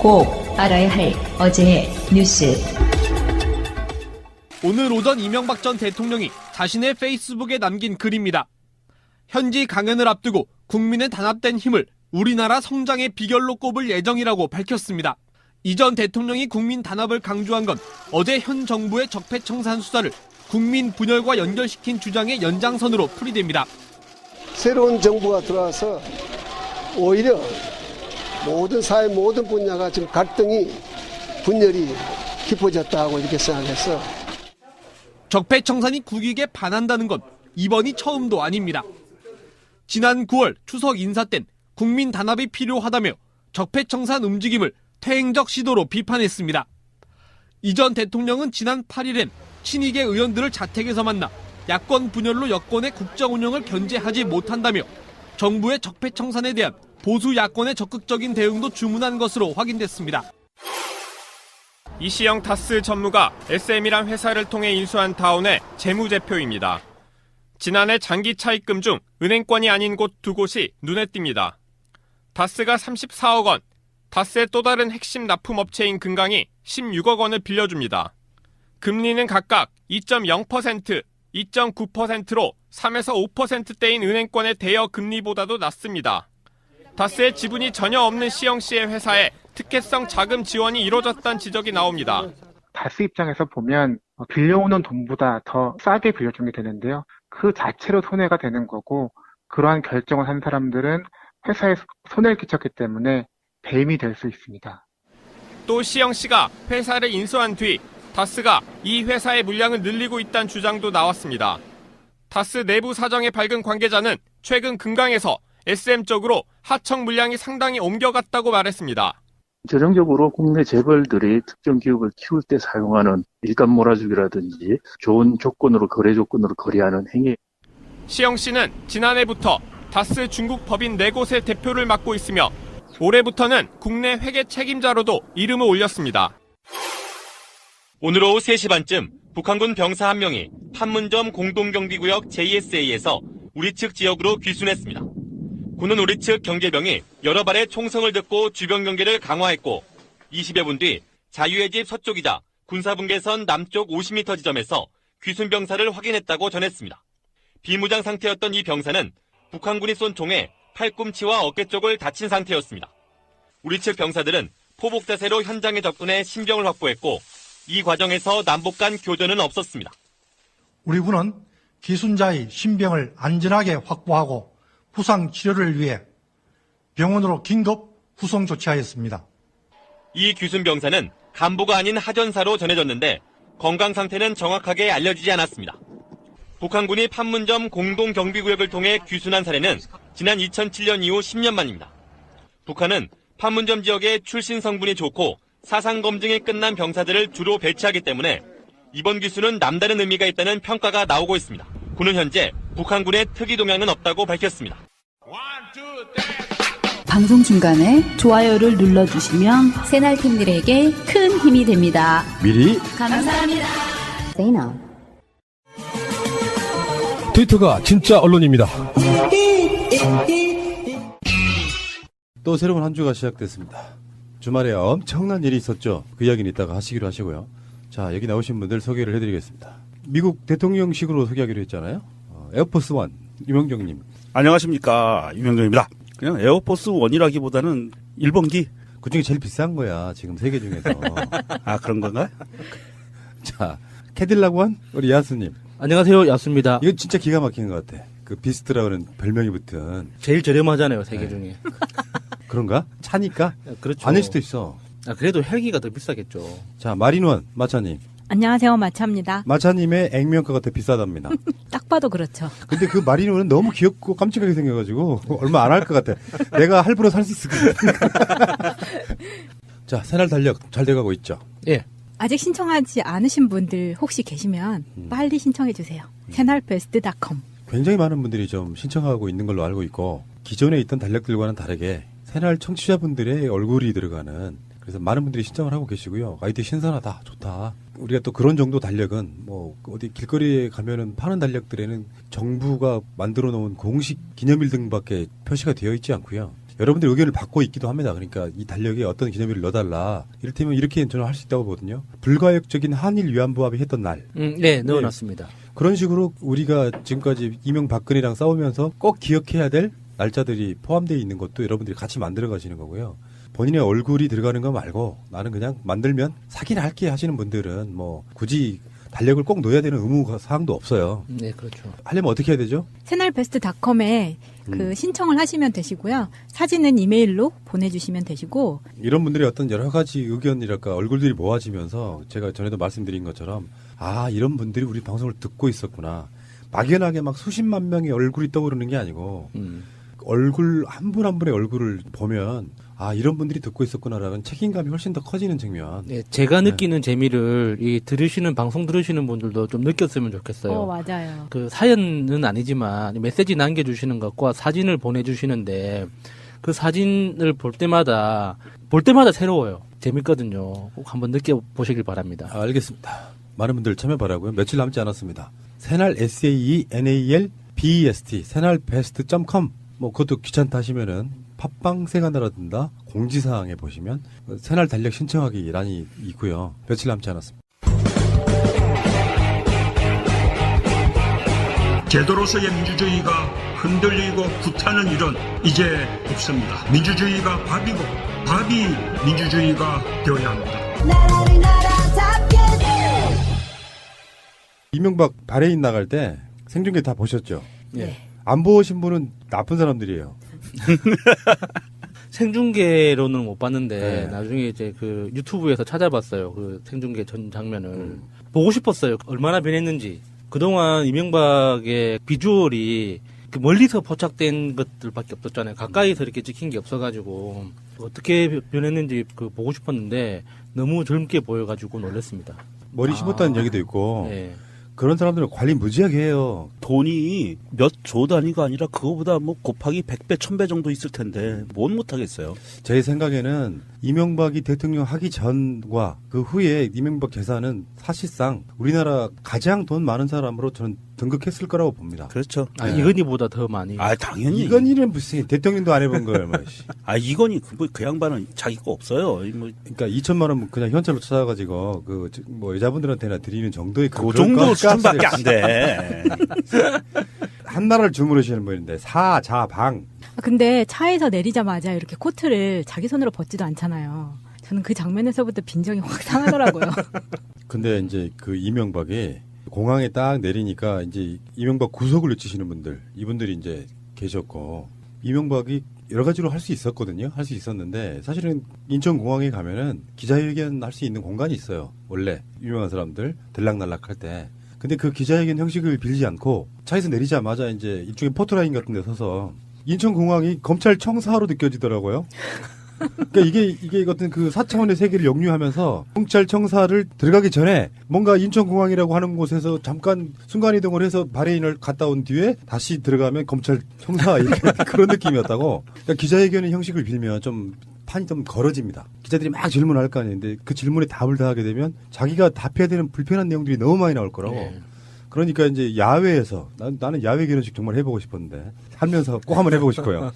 꼭 알아야 할 어제의 뉴스. 오늘 오전 이명박 전 대통령이 자신의 페이스북에 남긴 글입니다. 현지 강연을 앞두고 국민의 단합된 힘을 우리나라 성장의 비결로 꼽을 예정이라고 밝혔습니다. 이 전 대통령이 국민 단합을 강조한 건 어제 현 정부의 적폐청산 수사를 국민 분열과 연결시킨 주장의 연장선으로 풀이됩니다. 새로운 정부가 들어와서 오히려 모든 사회 모든 분야가 지금 갈등이 분열이 깊어졌다고 이렇게 생각해서 적폐청산이 국익에 반한다는 건 이번이 처음도 아닙니다. 지난 9월 추석 인사 땐 국민 단합이 필요하다며 적폐청산 움직임을 퇴행적 시도로 비판했습니다. 이 전 대통령은 지난 8일엔 친이계 의원들을 자택에서 만나 야권 분열로 여권의 국정 운영을 견제하지 못한다며 정부의 적폐청산에 대한 보수 야권의 적극적인 대응도 주문한 것으로 확인됐습니다. 이시영 타스 전무가 SM이란 회사를 통해 인수한 다운의 재무제표입니다. 지난해 장기 차입금 중 은행권이 아닌 곳 두 곳이 눈에 띕니다. 다스가 34억 원, 다스의 또 다른 핵심 납품업체인 금강이 16억 원을 빌려줍니다. 금리는 각각 2.0%, 2.9%로 3에서 5%대인 은행권의 대여 금리보다도 낮습니다. 다스의 지분이 전혀 없는 시영 씨의 회사에 특혜성 자금 지원이 이루어졌다는 지적이 나옵니다. 다스 입장에서 보면 빌려오는 돈보다 더 싸게 빌려주게 되는데요. 그 자체로 손해가 되는 거고 그러한 결정을 한 사람들은 회사에 손해를 끼쳤기 때문에 배임이 될 수 있습니다. 또 시영 씨가 회사를 인수한 뒤 다스가 이 회사의 물량을 늘리고 있다는 주장도 나왔습니다. 다스 내부 사정에 밝은 관계자는 최근 금강에서 SM 쪽으로 하청 물량이 상당히 옮겨갔다고 말했습니다. 전형적으로 국내 재벌들이 특정 기업을 키울 때 사용하는 일감 몰아주기라든지 좋은 조건으로 거래 조건으로 거래하는 행위. 시영 씨는 지난해부터 다스 중국 법인 4곳의 대표를 맡고 있으며 올해부터는 국내 회계 책임자로도 이름을 올렸습니다. 오늘 오후 3시 반쯤 북한군 병사 1명이 판문점 공동경비구역 JSA에서 우리 측 지역으로 귀순했습니다. 군은 우리 측 경계병이 여러 발의 총성을 듣고 주변 경계를 강화했고 20여 분 뒤 자유의 집 서쪽이자 군사분계선 남쪽 50m 지점에서 귀순병사를 확인했다고 전했습니다. 비무장 상태였던 이 병사는 북한군이 쏜 총에 팔꿈치와 어깨 쪽을 다친 상태였습니다. 우리 측 병사들은 포복 자세로 현장에 접근해 신병을 확보했고 이 과정에서 남북 간 교전은 없었습니다. 우리 군은 기순자의 신병을 안전하게 확보하고 부상 치료를 위해 병원으로 긴급 후송 조치하였습니다. 이 귀순병사는 간부가 아닌 하전사로 전해졌는데 건강 상태는 정확하게 알려지지 않았습니다. 북한군이 판문점 공동경비구역을 통해 귀순한 사례는 지난 2007년 이후 10년 만입니다. 북한은 판문점 지역에 출신 성분이 좋고 사상 검증이 끝난 병사들을 주로 배치하기 때문에 이번 귀순은 남다른 의미가 있다는 평가가 나오고 있습니다. 군은 현재 북한군의 특이 동향은 없다고 밝혔습니다. 방송 중간에 좋아요를 눌러주시면 새날팀들에게 큰 힘이 됩니다. 미리 감사합니다. 트위터가 진짜 언론입니다. 또 새로운 한 주가 시작됐습니다. 주말에 엄청난 일이 있었죠. 그 이야기는 이따가 하시기로 하시고요. 자, 여기 나오신 분들 소개를 해드리겠습니다. 미국 대통령식으로 소개하기로 했잖아요. 에어포스 원 유명정님. 안녕하십니까, 유명정입니다. 그냥 에어포스 원이라기보다는 1번기. 그중에 제일 비싼 거야 지금 세계 중에서. 아, 그런 건가요? 자, 캐딜락 원 우리 야수님. 안녕하세요, 야수입니다. 이거 진짜 기가 막히는 것 같아. 그 비스트라는 별명이 붙은. 제일 저렴하잖아요, 세계 중에. 그런가? 차니까? 그렇죠. 아닐 수도 있어. 그래도 헬기가 더 비싸겠죠. 자, 마린원 마차님. 안녕하세요, 마차입니다. 마차님의 액면가가 더 비싸답니다. 딱 봐도 그렇죠. 근데 그 마린원은 너무 귀엽고 깜찍하게 생겨가지고 얼마 안 할 것 같아. 내가 할부로 살 수 있을 것 같아. 자, 새날 달력 잘 돼가고 있죠? 예. 아직 신청하지 않으신 분들 혹시 계시면 빨리 신청해 주세요. 새날베스트.com. 굉장히 많은 분들이 좀 신청하고 있는 걸로 알고 있고 기존에 있던 달력들과는 다르게 새날 청취자분들의 얼굴이 들어가는, 그래서 많은 분들이 신청을 하고 계시고요. 아이디 신선하다, 좋다. 우리가 또 그런 정도 달력은 뭐 어디 길거리에 가면은 파는 달력들에는 정부가 만들어 놓은 공식 기념일 등밖에 표시가 되어 있지 않고요. 여러분들 의견을 받고 있기도 합니다. 그러니까 이 달력에 어떤 기념일을 넣어달라. 이를테면 이렇게 저는 할 수 있다고 보거든요. 불가역적인 한일 위안부합의 했던 날. 네, 넣어놨습니다. 그런 식으로 우리가 지금까지 이명박근혜랑 싸우면서 꼭 기억해야 될 날짜들이 포함되어 있는 것도 여러분들이 같이 만들어 가시는 거고요. 본인의 얼굴이 들어가는 거 말고 나는 그냥 만들면 사긴 할게 하시는 분들은 뭐 굳이 달력을 꼭 넣어야 되는 의무 사항도 없어요. 네, 그렇죠. 하려면 어떻게 해야 되죠? 새날베스트닷컴에 그 신청을 하시면 되시고요. 사진은 이메일로 보내주시면 되시고. 이런 분들의 어떤 여러 가지 의견이랄까 얼굴들이 모아지면서 제가 전에도 말씀드린 것처럼 아 이런 분들이 우리 방송을 듣고 있었구나. 막연하게 막 수십만 명의 얼굴이 떠오르는 게 아니고 얼굴 한 분 한 분의 얼굴을 보면 아 이런 분들이 듣고 있었구나라는 책임감이 훨씬 더 커지는 측면. 네, 제가 느끼는 재미를 이 들으시는 방송 들으시는 분들도 좀 느꼈으면 좋겠어요. 맞아요. 그 사연은 아니지만 메시지 남겨주시는 것과 사진을 보내주시는데 그 사진을 볼 때마다 새로워요. 재밌거든요. 꼭 한번 느껴보시길 바랍니다. 알겠습니다. 많은 분들 참여 바라고요. 며칠 남지 않았습니다. 새날 SAENALBEST 새날베스트.com 뭐 그것도 귀찮다 하시면은 팟빵 생활나라든다 공지사항에 보시면 새날 달력 신청하기 란이 있고요. 며칠 남지 않았습니다. 제도로서의 민주주의가 흔들리고 구타는 일은 이제 없습니다. 민주주의가 밥이고 밥이 민주주의가 되어야 합니다. 이명박 바레인 나갈 때 생중계 다 보셨죠? 네. 안 보신 분은 나쁜 사람들이에요. 생중계로는 못 봤는데 네. 나중에 이제 그 유튜브에서 찾아봤어요. 그 생중계 전 장면을 보고 싶었어요. 얼마나 변했는지. 그동안 이명박의 비주얼이 그 멀리서 포착된 것들밖에 없었잖아요. 가까이서 이렇게 찍힌 게 없어가지고 어떻게 변했는지 그 보고 싶었는데 너무 젊게 보여가지고 놀랐습니다. 머리 심었다는 얘기도 있고 네. 그런 사람들은 관리 무지하게 해요. 돈이 몇 조 단위가 아니라 그거보다 뭐 곱하기 100배, 1000배 정도 있을 텐데 뭔 못하겠어요. 제 생각에는 이명박이 대통령 하기 전과 그 후에 이명박 재산은 사실상 우리나라 가장 돈 많은 사람으로 저는 등극했을 거라고 봅니다. 그렇죠. 아, 이건희보다 더 많이. 아, 당연히. 이건희는 무슨 대통령도 안 해본 거예요. 아, 이건희 그 양반은 자기 거 없어요. 뭐. 그러니까 2천만 원 그냥 현찰로 찾아가지고 그 뭐 여자분들한테나 드리는 정도의 그 정도 수준밖에 안 돼. 한 나라를 주무르시는 분인데 사자방. 근데 차에서 내리자마자 이렇게 코트를 자기 손으로 벗지도 않잖아요. 저는 그 장면에서부터 빈정이 확 상하더라고요. 근데 이제 그 이명박이 공항에 딱 내리니까 이제 이명박 구속을 외치시는 분들, 이분들이 이제 계셨고, 이명박이 여러 가지로 할 수 있었거든요. 할 수 있었는데, 사실은 인천공항에 가면은 기자회견 할 수 있는 공간이 있어요. 원래, 유명한 사람들, 들락날락 할 때. 근데 그 기자회견 형식을 빌지 않고, 차에서 내리자마자 이제 일종의 포토라인 같은 데 서서, 인천공항이 검찰청사로 느껴지더라고요. 그러니까 이게 어떤 그 4차원의 세계를 역류하면서 경찰청사를 들어가기 전에 뭔가 인천공항이라고 하는 곳에서 잠깐 순간이동을 해서 바레인을 갔다 온 뒤에 다시 들어가면 검찰청사 이렇게 그런 느낌이었다고. 그러니까 기자회견의 형식을 빌면 좀 판이 좀 걸어집니다. 기자들이 막 질문할 거 아닌데 그 질문에 답을 다 하게 되면 자기가 답해야 되는 불편한 내용들이 너무 많이 나올 거라고. 네. 그러니까 이제 야외에서 나는 야외 결혼식 정말 해보고 싶었는데 살면서 꼭 한번 해보고 싶어요.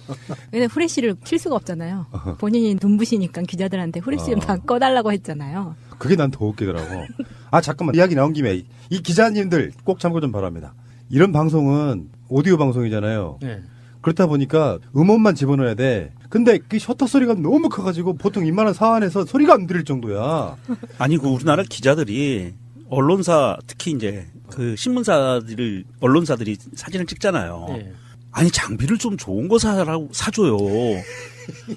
근데 후레쉬를 킬 수가 없잖아요. 본인이 눈부시니까 기자들한테 후레쉬 좀 다 꺼달라고 했잖아요. 그게 난 더 웃기더라고. 아 잠깐만 이야기 나온 김에 이 기자님들 꼭 참고 좀 바랍니다. 이런 방송은 오디오 방송이잖아요. 네. 그렇다 보니까 음원만 집어넣어야 돼. 근데 그 셔터 소리가 너무 커가지고 보통 이만한 사안에서 소리가 안 들릴 정도야. 아니 그 우리나라 기자들이 언론사 특히 이제 그 언론사들이 사진을 찍잖아요. 네. 아니 장비를 좀 좋은 거 사줘요.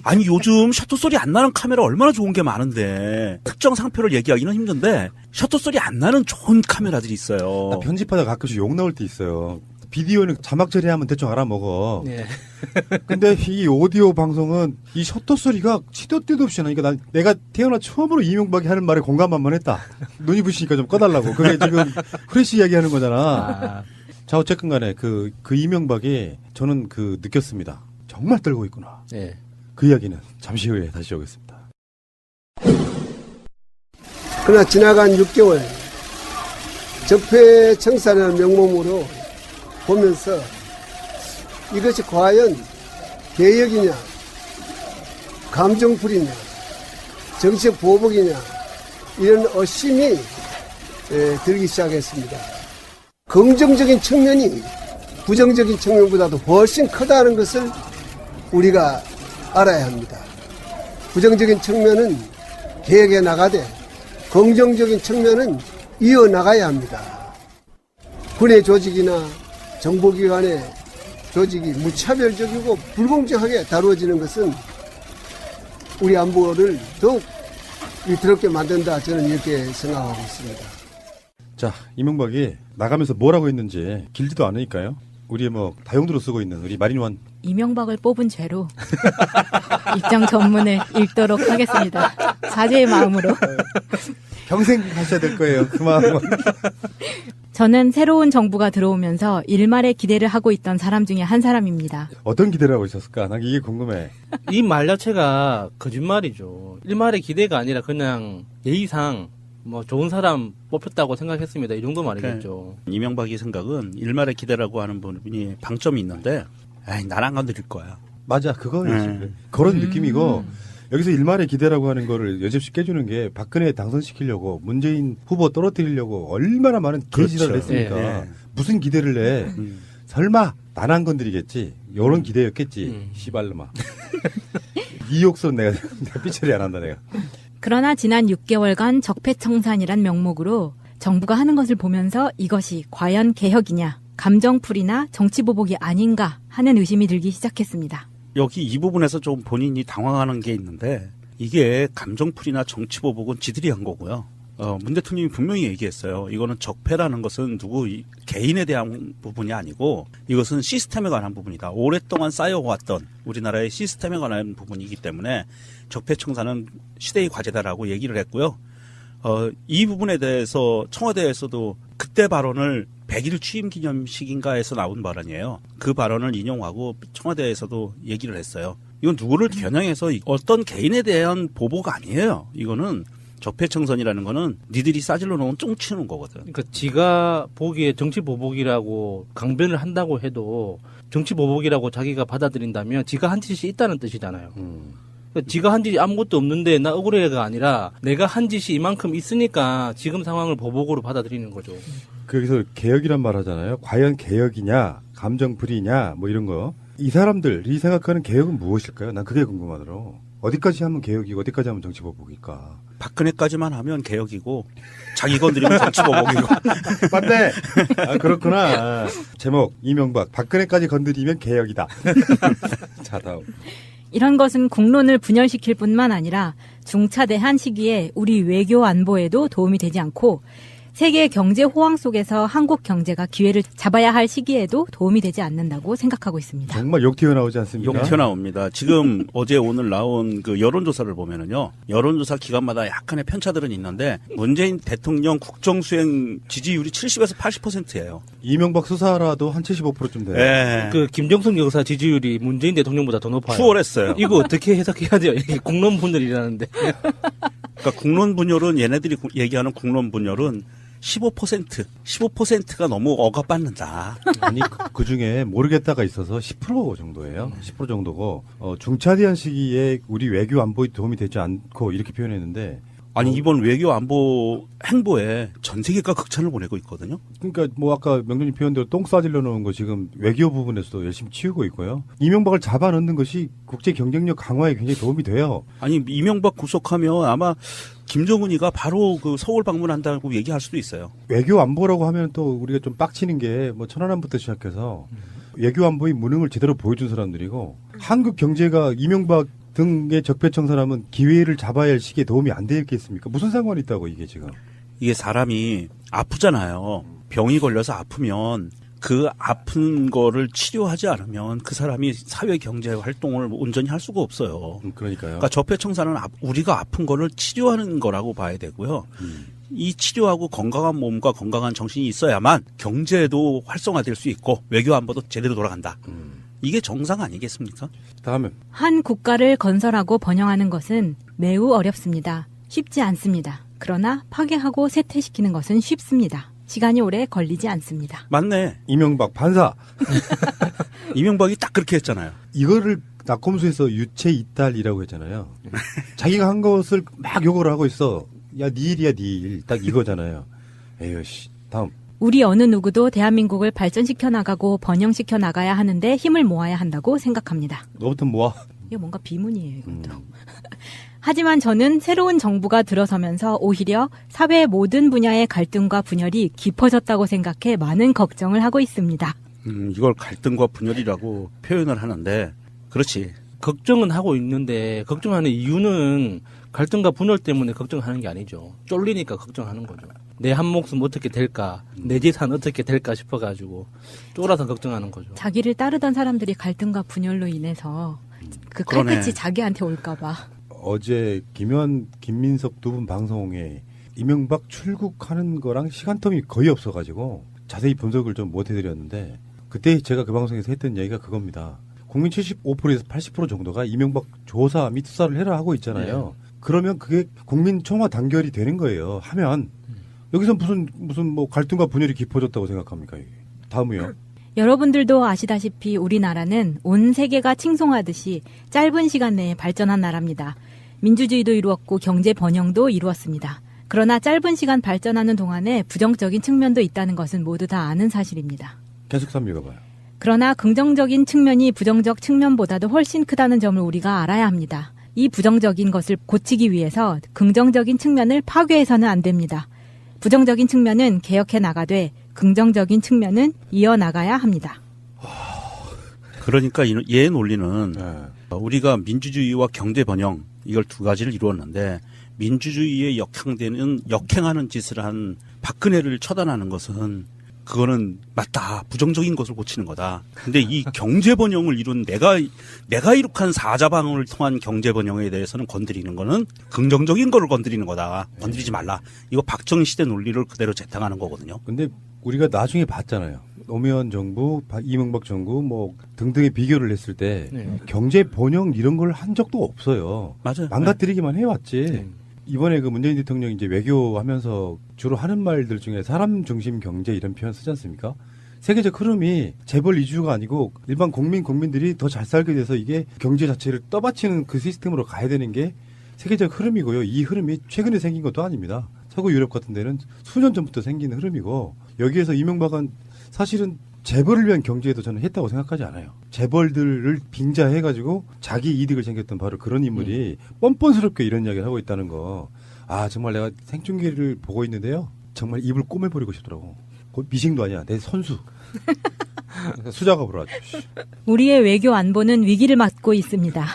아니 요즘 셔터 소리 안 나는 카메라 얼마나 좋은 게 많은데 특정 상표를 얘기하기는 힘든데 셔터 소리 안 나는 좋은 카메라들이 있어요. 나 편집하다 가끔씩 욕 나올 때 있어요. 비디오는 자막 처리하면 대충 알아먹어. 네. 근데 이 오디오 방송은 이 셔터 소리가 시도 때도 없이 나니까 내가 태어나 처음으로 이명박이 하는 말에 공감만 했다. 눈이 부시니까 좀 꺼달라고. 그게 지금 후레쉬 이야기하는 거잖아. 자 어쨌든 간에 그 이명박이 저는 그 느꼈습니다. 정말 떨고 있구나. 네. 그 이야기는 잠시 후에 다시 오겠습니다. 그러나 지나간 6개월 적폐청사라는 명목으로 보면서 이것이 과연 개혁이냐 감정풀이냐, 정책 보복이냐, 이런 의심이 들기 시작했습니다. 긍정적인 측면이 부정적인 측면보다도 훨씬 크다는 것을 우리가 알아야 합니다. 부정적인 측면은 개혁해 나가되 긍정적인 측면은 이어나가야 합니다. 군의 조직이나 정보기관의 조직이 무차별적이고 불공정하게 다루어지는 것은 우리 안보를 더욱 위태롭게 만든다, 저는 이렇게 생각하고 있습니다. 자, 이명박이 나가면서 뭐라고 했는지 길지도 않으니까요. 우리의 다용도로 쓰고 있는 우리 마린원. 이명박을 뽑은 죄로 입장 전문을 읽도록 하겠습니다. 자제의 마음으로. 평생 하셔야 될 거예요. 그 마음은. 저는 새로운 정부가 들어오면서 일말의 기대를 하고 있던 사람 중에 한 사람입니다. 어떤 기대를 하고 있었을까? 난 이게 궁금해. 이 말 자체가 거짓말이죠. 일말의 기대가 아니라 그냥 예의상 좋은 사람 뽑혔다고 생각했습니다. 이 정도 말이겠죠. 이명박의 생각은 일말의 기대라고 하는 부분이 방점이 있는데, 난 안 건드릴 거야. 맞아, 그거예요. 그런 느낌이고, 여기서 일말의 기대라고 하는 거를 여지없이 깨주는 게 박근혜 당선시키려고 문재인 후보 떨어뜨리려고 얼마나 많은 개지랄을 했습니까. 네. 무슨 기대를 내. 설마 난 안 건드리겠지. 이런 기대였겠지. 시발놈아. 이 욕설은 내가 삐처리 안 한다 내가. 그러나 지난 6개월간 적폐청산이란 명목으로 정부가 하는 것을 보면서 이것이 과연 개혁이냐, 감정풀이나 정치보복이 아닌가 하는 의심이 들기 시작했습니다. 여기 이 부분에서 좀 본인이 당황하는 게 있는데, 이게 감정풀이나 정치보복은 지들이 한 거고요. 문 대통령이 분명히 얘기했어요. 이거는 적폐라는 것은 개인에 대한 부분이 아니고 이것은 시스템에 관한 부분이다. 오랫동안 쌓여왔던 우리나라의 시스템에 관한 부분이기 때문에 적폐청산은 시대의 과제다라고 얘기를 했고요. 이 부분에 대해서 청와대에서도 그때 발언을 100일 취임 기념식인가에서 나온 발언이에요. 그 발언을 인용하고 청와대에서도 얘기를 했어요. 이건 누구를 겨냥해서 어떤 개인에 대한 보복 아니에요. 이거는 적폐청산이라는 거는 니들이 싸질러 놓은 쫑치는 거거든. 그러니까 지가 보기에 정치 보복이라고 강변을 한다고 해도 정치 보복이라고 자기가 받아들인다면 지가 한 짓이 있다는 뜻이잖아요. 그러니까 지가 한 짓이 아무것도 없는데 나 억울해가 아니라 내가 한 짓이 이만큼 있으니까 지금 상황을 보복으로 받아들이는 거죠. 여기서 개혁이란 말 하잖아요. 과연 개혁이냐, 감정풀이냐, 이런 거. 이 사람들이 생각하는 개혁은 무엇일까요? 난 그게 궁금하더라고. 어디까지 하면 개혁이고 어디까지 하면 정치보복일까? 박근혜까지만 하면 개혁이고 자기 건드리면 정치보복이고. 맞네. 그렇구나. 제목 이명박 박근혜까지 건드리면 개혁이다. 자, 다음. 이런 것은 국론을 분열시킬 뿐만 아니라 중차대한 시기에 우리 외교 안보에도 도움이 되지 않고 세계 경제 호황 속에서 한국 경제가 기회를 잡아야 할 시기에도 도움이 되지 않는다고 생각하고 있습니다. 정말 욕 튀어나오지 않습니까? 욕 튀어나옵니다. 지금 어제 오늘 나온 그 여론조사를 보면은요. 여론조사 기관마다 약간의 편차들은 있는데 문재인 대통령 국정수행 지지율이 70에서 80%예요. 이명박 수사라도 한 75%쯤 돼요. 네. 그 김정숙 여사 지지율이 문재인 대통령보다 더 높아요. 추월했어요. 이거 어떻게 해석해야 돼요? 이게 국론 분열이라는데. 그러니까 국론 분열은 얘네들이 얘기하는 국론 분열은 15%가 너무 억압받는다. 아니 그 중에 모르겠다가 있어서 10% 정도예요. 10% 정도고 중차대한 시기에 우리 외교 안보에 도움이 되지 않고 이렇게 표현했는데 아니 이번 외교 안보 행보에 전 세계가 극찬을 보내고 있거든요. 그러니까 아까 명준이 표현대로 똥 싸질러 놓은 거 지금 외교 부분에서도 열심히 치우고 있고요. 이명박을 잡아넣는 것이 국제 경쟁력 강화에 굉장히 도움이 돼요. 아니 이명박 구속하면 아마 김정은이가 바로 그 서울 방문한다고 얘기할 수도 있어요. 외교 안보라고 하면 또 우리가 좀 빡치는 게 천안함부터 시작해서 외교 안보의 무능을 제대로 보여준 사람들이고 한국 경제가 이명박 등의 적폐청산하면 기회를 잡아야 할 시기에 도움이 안 되겠습니까? 무슨 상관이 있다고 이게 지금. 이게 사람이 아프잖아요. 병이 걸려서 아프면 그 아픈 거를 치료하지 않으면 그 사람이 사회 경제 활동을 온전히 할 수가 없어요. 그러니까요. 그러니까 적폐청산은 우리가 아픈 거를 치료하는 거라고 봐야 되고요. 이 치료하고 건강한 몸과 건강한 정신이 있어야만 경제도 활성화될 수 있고 외교 안보도 제대로 돌아간다. 이게 정상 아니겠습니까? 다음은 한 국가를 건설하고 번영하는 것은 매우 어렵습니다. 쉽지 않습니다. 그러나 파괴하고 쇠퇴시키는 것은 쉽습니다. 시간이 오래 걸리지 않습니다. 맞네. 이명박 반사. 이명박이 딱 그렇게 했잖아요. 이거를 낙검수에서 유체 이탈이라고 했잖아요. 자기가 한 것을 막 욕을 하고 있어. 야, 네 일이야, 네 일. 딱 이거잖아요. 에휴, 씨. 다음. 우리 어느 누구도 대한민국을 발전시켜 나가고 번영시켜 나가야 하는데 힘을 모아야 한다고 생각합니다. 너부터 모아. 이거 뭔가 비문이에요, 이것도. 하지만 저는 새로운 정부가 들어서면서 오히려 사회의 모든 분야의 갈등과 분열이 깊어졌다고 생각해 많은 걱정을 하고 있습니다. 이걸 갈등과 분열이라고 표현을 하는데, 그렇지. 걱정은 하고 있는데 걱정하는 이유는 갈등과 분열 때문에 걱정하는 게 아니죠. 쫄리니까 걱정하는 거죠. 내 한 목숨 어떻게 될까, 내 재산 어떻게 될까 싶어가지고 쫄아서 걱정하는 거죠. 자기를 따르던 사람들이 갈등과 분열로 인해서 그 그러네. 칼끝이 자기한테 올까봐. 어제 김현, 김민석 두 분 방송에 이명박 출국하는 거랑 시간텀이 거의 없어가지고 자세히 분석을 좀 못 해드렸는데, 그때 제가 그 방송에서 했던 얘기가 그겁니다. 국민 75%에서 80% 정도가 이명박 조사 및 수사를 해라 하고 있잖아요. 그러면 그게 국민 총화 단결이 되는 거예요. 하면 여기서 무슨 뭐 갈등과 분열이 깊어졌다고 생각합니까? 이게. 다음이요. 여러분들도 아시다시피 우리나라는 온 세계가 칭송하듯이 짧은 시간 내에 발전한 나라입니다. 민주주의도 이루었고 경제 번영도 이루었습니다. 그러나 짧은 시간 발전하는 동안에 부정적인 측면도 있다는 것은 모두 다 아는 사실입니다. 계속 한번 읽어봐요. 그러나 긍정적인 측면이 부정적 측면보다도 훨씬 크다는 점을 우리가 알아야 합니다. 이 부정적인 것을 고치기 위해서 긍정적인 측면을 파괴해서는 안 됩니다. 부정적인 측면은 개혁해 나가되 긍정적인 측면은 이어나가야 합니다. 그러니까 얘 논리는 우리가 민주주의와 경제 번영, 이걸 두 가지를 이루었는데, 민주주의에 역행하는 짓을 한 박근혜를 처단하는 것은 그거는 맞다. 부정적인 것을 고치는 거다. 근데 이 경제 번영을 이룬 내가 이룩한 사자방을 통한 경제 번영에 대해서는 건드리는 거는 긍정적인 거를 건드리는 거다. 건드리지 말라. 이거 박정희 시대 논리를 그대로 재탕하는 거거든요. 근데 우리가 나중에 봤잖아요. 노무현 정부, 이명박 정부 뭐 등등의 비교를 했을 때 경제 번영 이런 걸 한 적도 없어요. 맞아요. 망가뜨리기만 해왔지. 이번에 그 문재인 대통령이 이제 외교하면서 주로 하는 말들 중에 사람 중심 경제 이런 표현 쓰지 않습니까? 세계적 흐름이 재벌 이주가 아니고 일반 국민들이 더 잘 살게 돼서 이게 경제 자체를 떠받치는 그 시스템으로 가야 되는 게 세계적 흐름이고요. 이 흐름이 최근에 생긴 것도 아닙니다. 서구 유럽 같은 데는 수년 전부터 생긴 흐름이고, 여기에서 이명박은 사실은 재벌을 위한 경제에도 저는 했다고 생각하지 않아요. 재벌들을 빙자해가지고 자기 이득을 챙겼던 바로 그런 인물이 뻔뻔스럽게 이런 이야기를 하고 있다는 거. 아, 정말 내가 생중계를 보고 있는데요. 정말 입을 꼬매버리고 싶더라고. 미싱도 아니야. 내 선수. 수작업으로 아주. 우리의 외교 안보는 위기를 맞고 있습니다.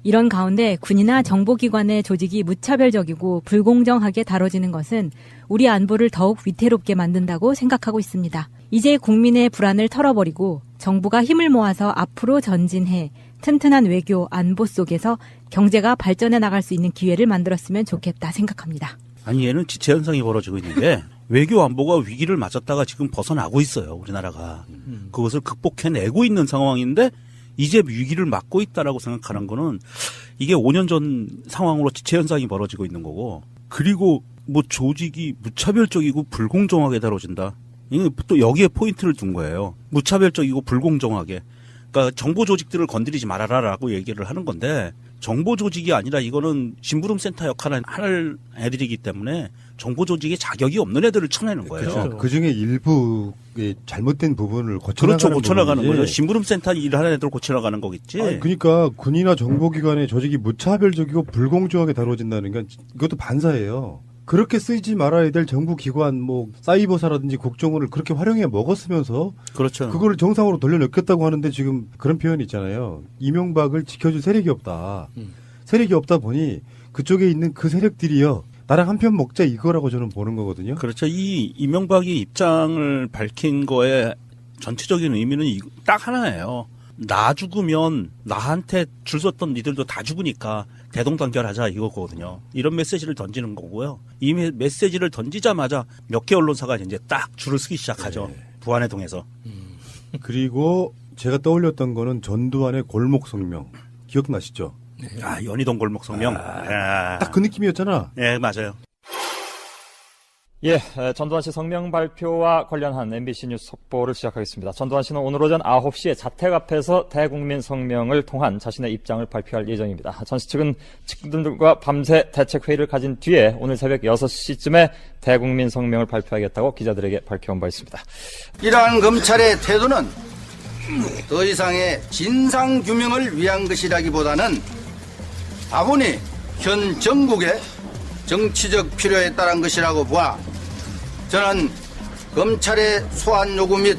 이런 가운데 군이나 정보기관의 조직이 무차별적이고 불공정하게 다뤄지는 것은 우리 안보를 더욱 위태롭게 만든다고 생각하고 있습니다. 이제 국민의 불안을 털어버리고 정부가 힘을 모아서 앞으로 전진해 튼튼한 외교, 안보 속에서 경제가 발전해 나갈 수 있는 기회를 만들었으면 좋겠다 생각합니다. 아니, 얘는 지체 현상이 벌어지고 있는데 외교 안보가 위기를 맞았다가 지금 벗어나고 있어요. 우리나라가. 그것을 극복해내고 있는 상황인데 이제 위기를 맞고 있다라고 생각하는 거는 이게 5년 전 상황으로 지체 현상이 벌어지고 있는 거고, 그리고 뭐 조직이 무차별적이고 불공정하게 다뤄진다. 이게 또 여기에 포인트를 둔 거예요. 무차별적이고 불공정하게. 그러니까 정보 조직들을 건드리지 말아라라고 얘기를 하는 건데, 정보 조직이 아니라 이거는 심부름센터 역할을 할 애들이기 때문에 정보 조직에 자격이 없는 애들을 쳐내는 거예요. 그렇죠. 그 중에 일부의 잘못된 부분을 고쳐나가는 거죠. 심부름센터 일하는 애들 고쳐나가는 거겠지. 아니, 그러니까 군이나 정보기관의 조직이 무차별적이고 불공정하게 다뤄진다는 건 이것도 반사예요. 그렇게 쓰이지 말아야 될 정부기관, 뭐 사이버사라든지 국정원을 그렇게 활용해 먹었으면서, 그렇죠. 그거를 정상으로 돌려놓겠다고 하는데 지금 그런 표현이 있잖아요. 이명박을 지켜줄 세력이 없다. 세력이 없다 보니 그쪽에 있는 그 세력들이요, 나랑 한 편 먹자 이거라고 저는 보는 거거든요. 그렇죠. 이 이명박이 입장을 밝힌 거에 전체적인 의미는 딱 하나예요. 나 죽으면 나한테 줄 섰던 니들도 다 죽으니까 대동단결하자 이거거든요. 이런 메시지를 던지는 거고요. 이 메시지를 던지자마자 몇 개 언론사가 이제 딱 줄을 서기 시작하죠. 부안해동에서. 그리고 제가 떠올렸던 거는 전두환의 골목성명. 기억나시죠? 연희동 골목성명. 딱 그 느낌이었잖아. 네, 맞아요. 예, 전두환 씨 성명 발표와 관련한 MBC 뉴스 속보를 시작하겠습니다. 전두환 씨는 오늘 오전 9시에 자택 앞에서 대국민 성명을 통한 자신의 입장을 발표할 예정입니다. 전 씨 측은 측근들과 밤새 대책회의를 가진 뒤에 오늘 새벽 6시쯤에 대국민 성명을 발표하겠다고 기자들에게 밝혀온 바 있습니다. 이러한 검찰의 태도는 더 이상의 진상규명을 위한 것이라기보다는 다분히 현 정국의 정치적 필요에 따른 것이라고 보아 저는 검찰의 소환 요구 및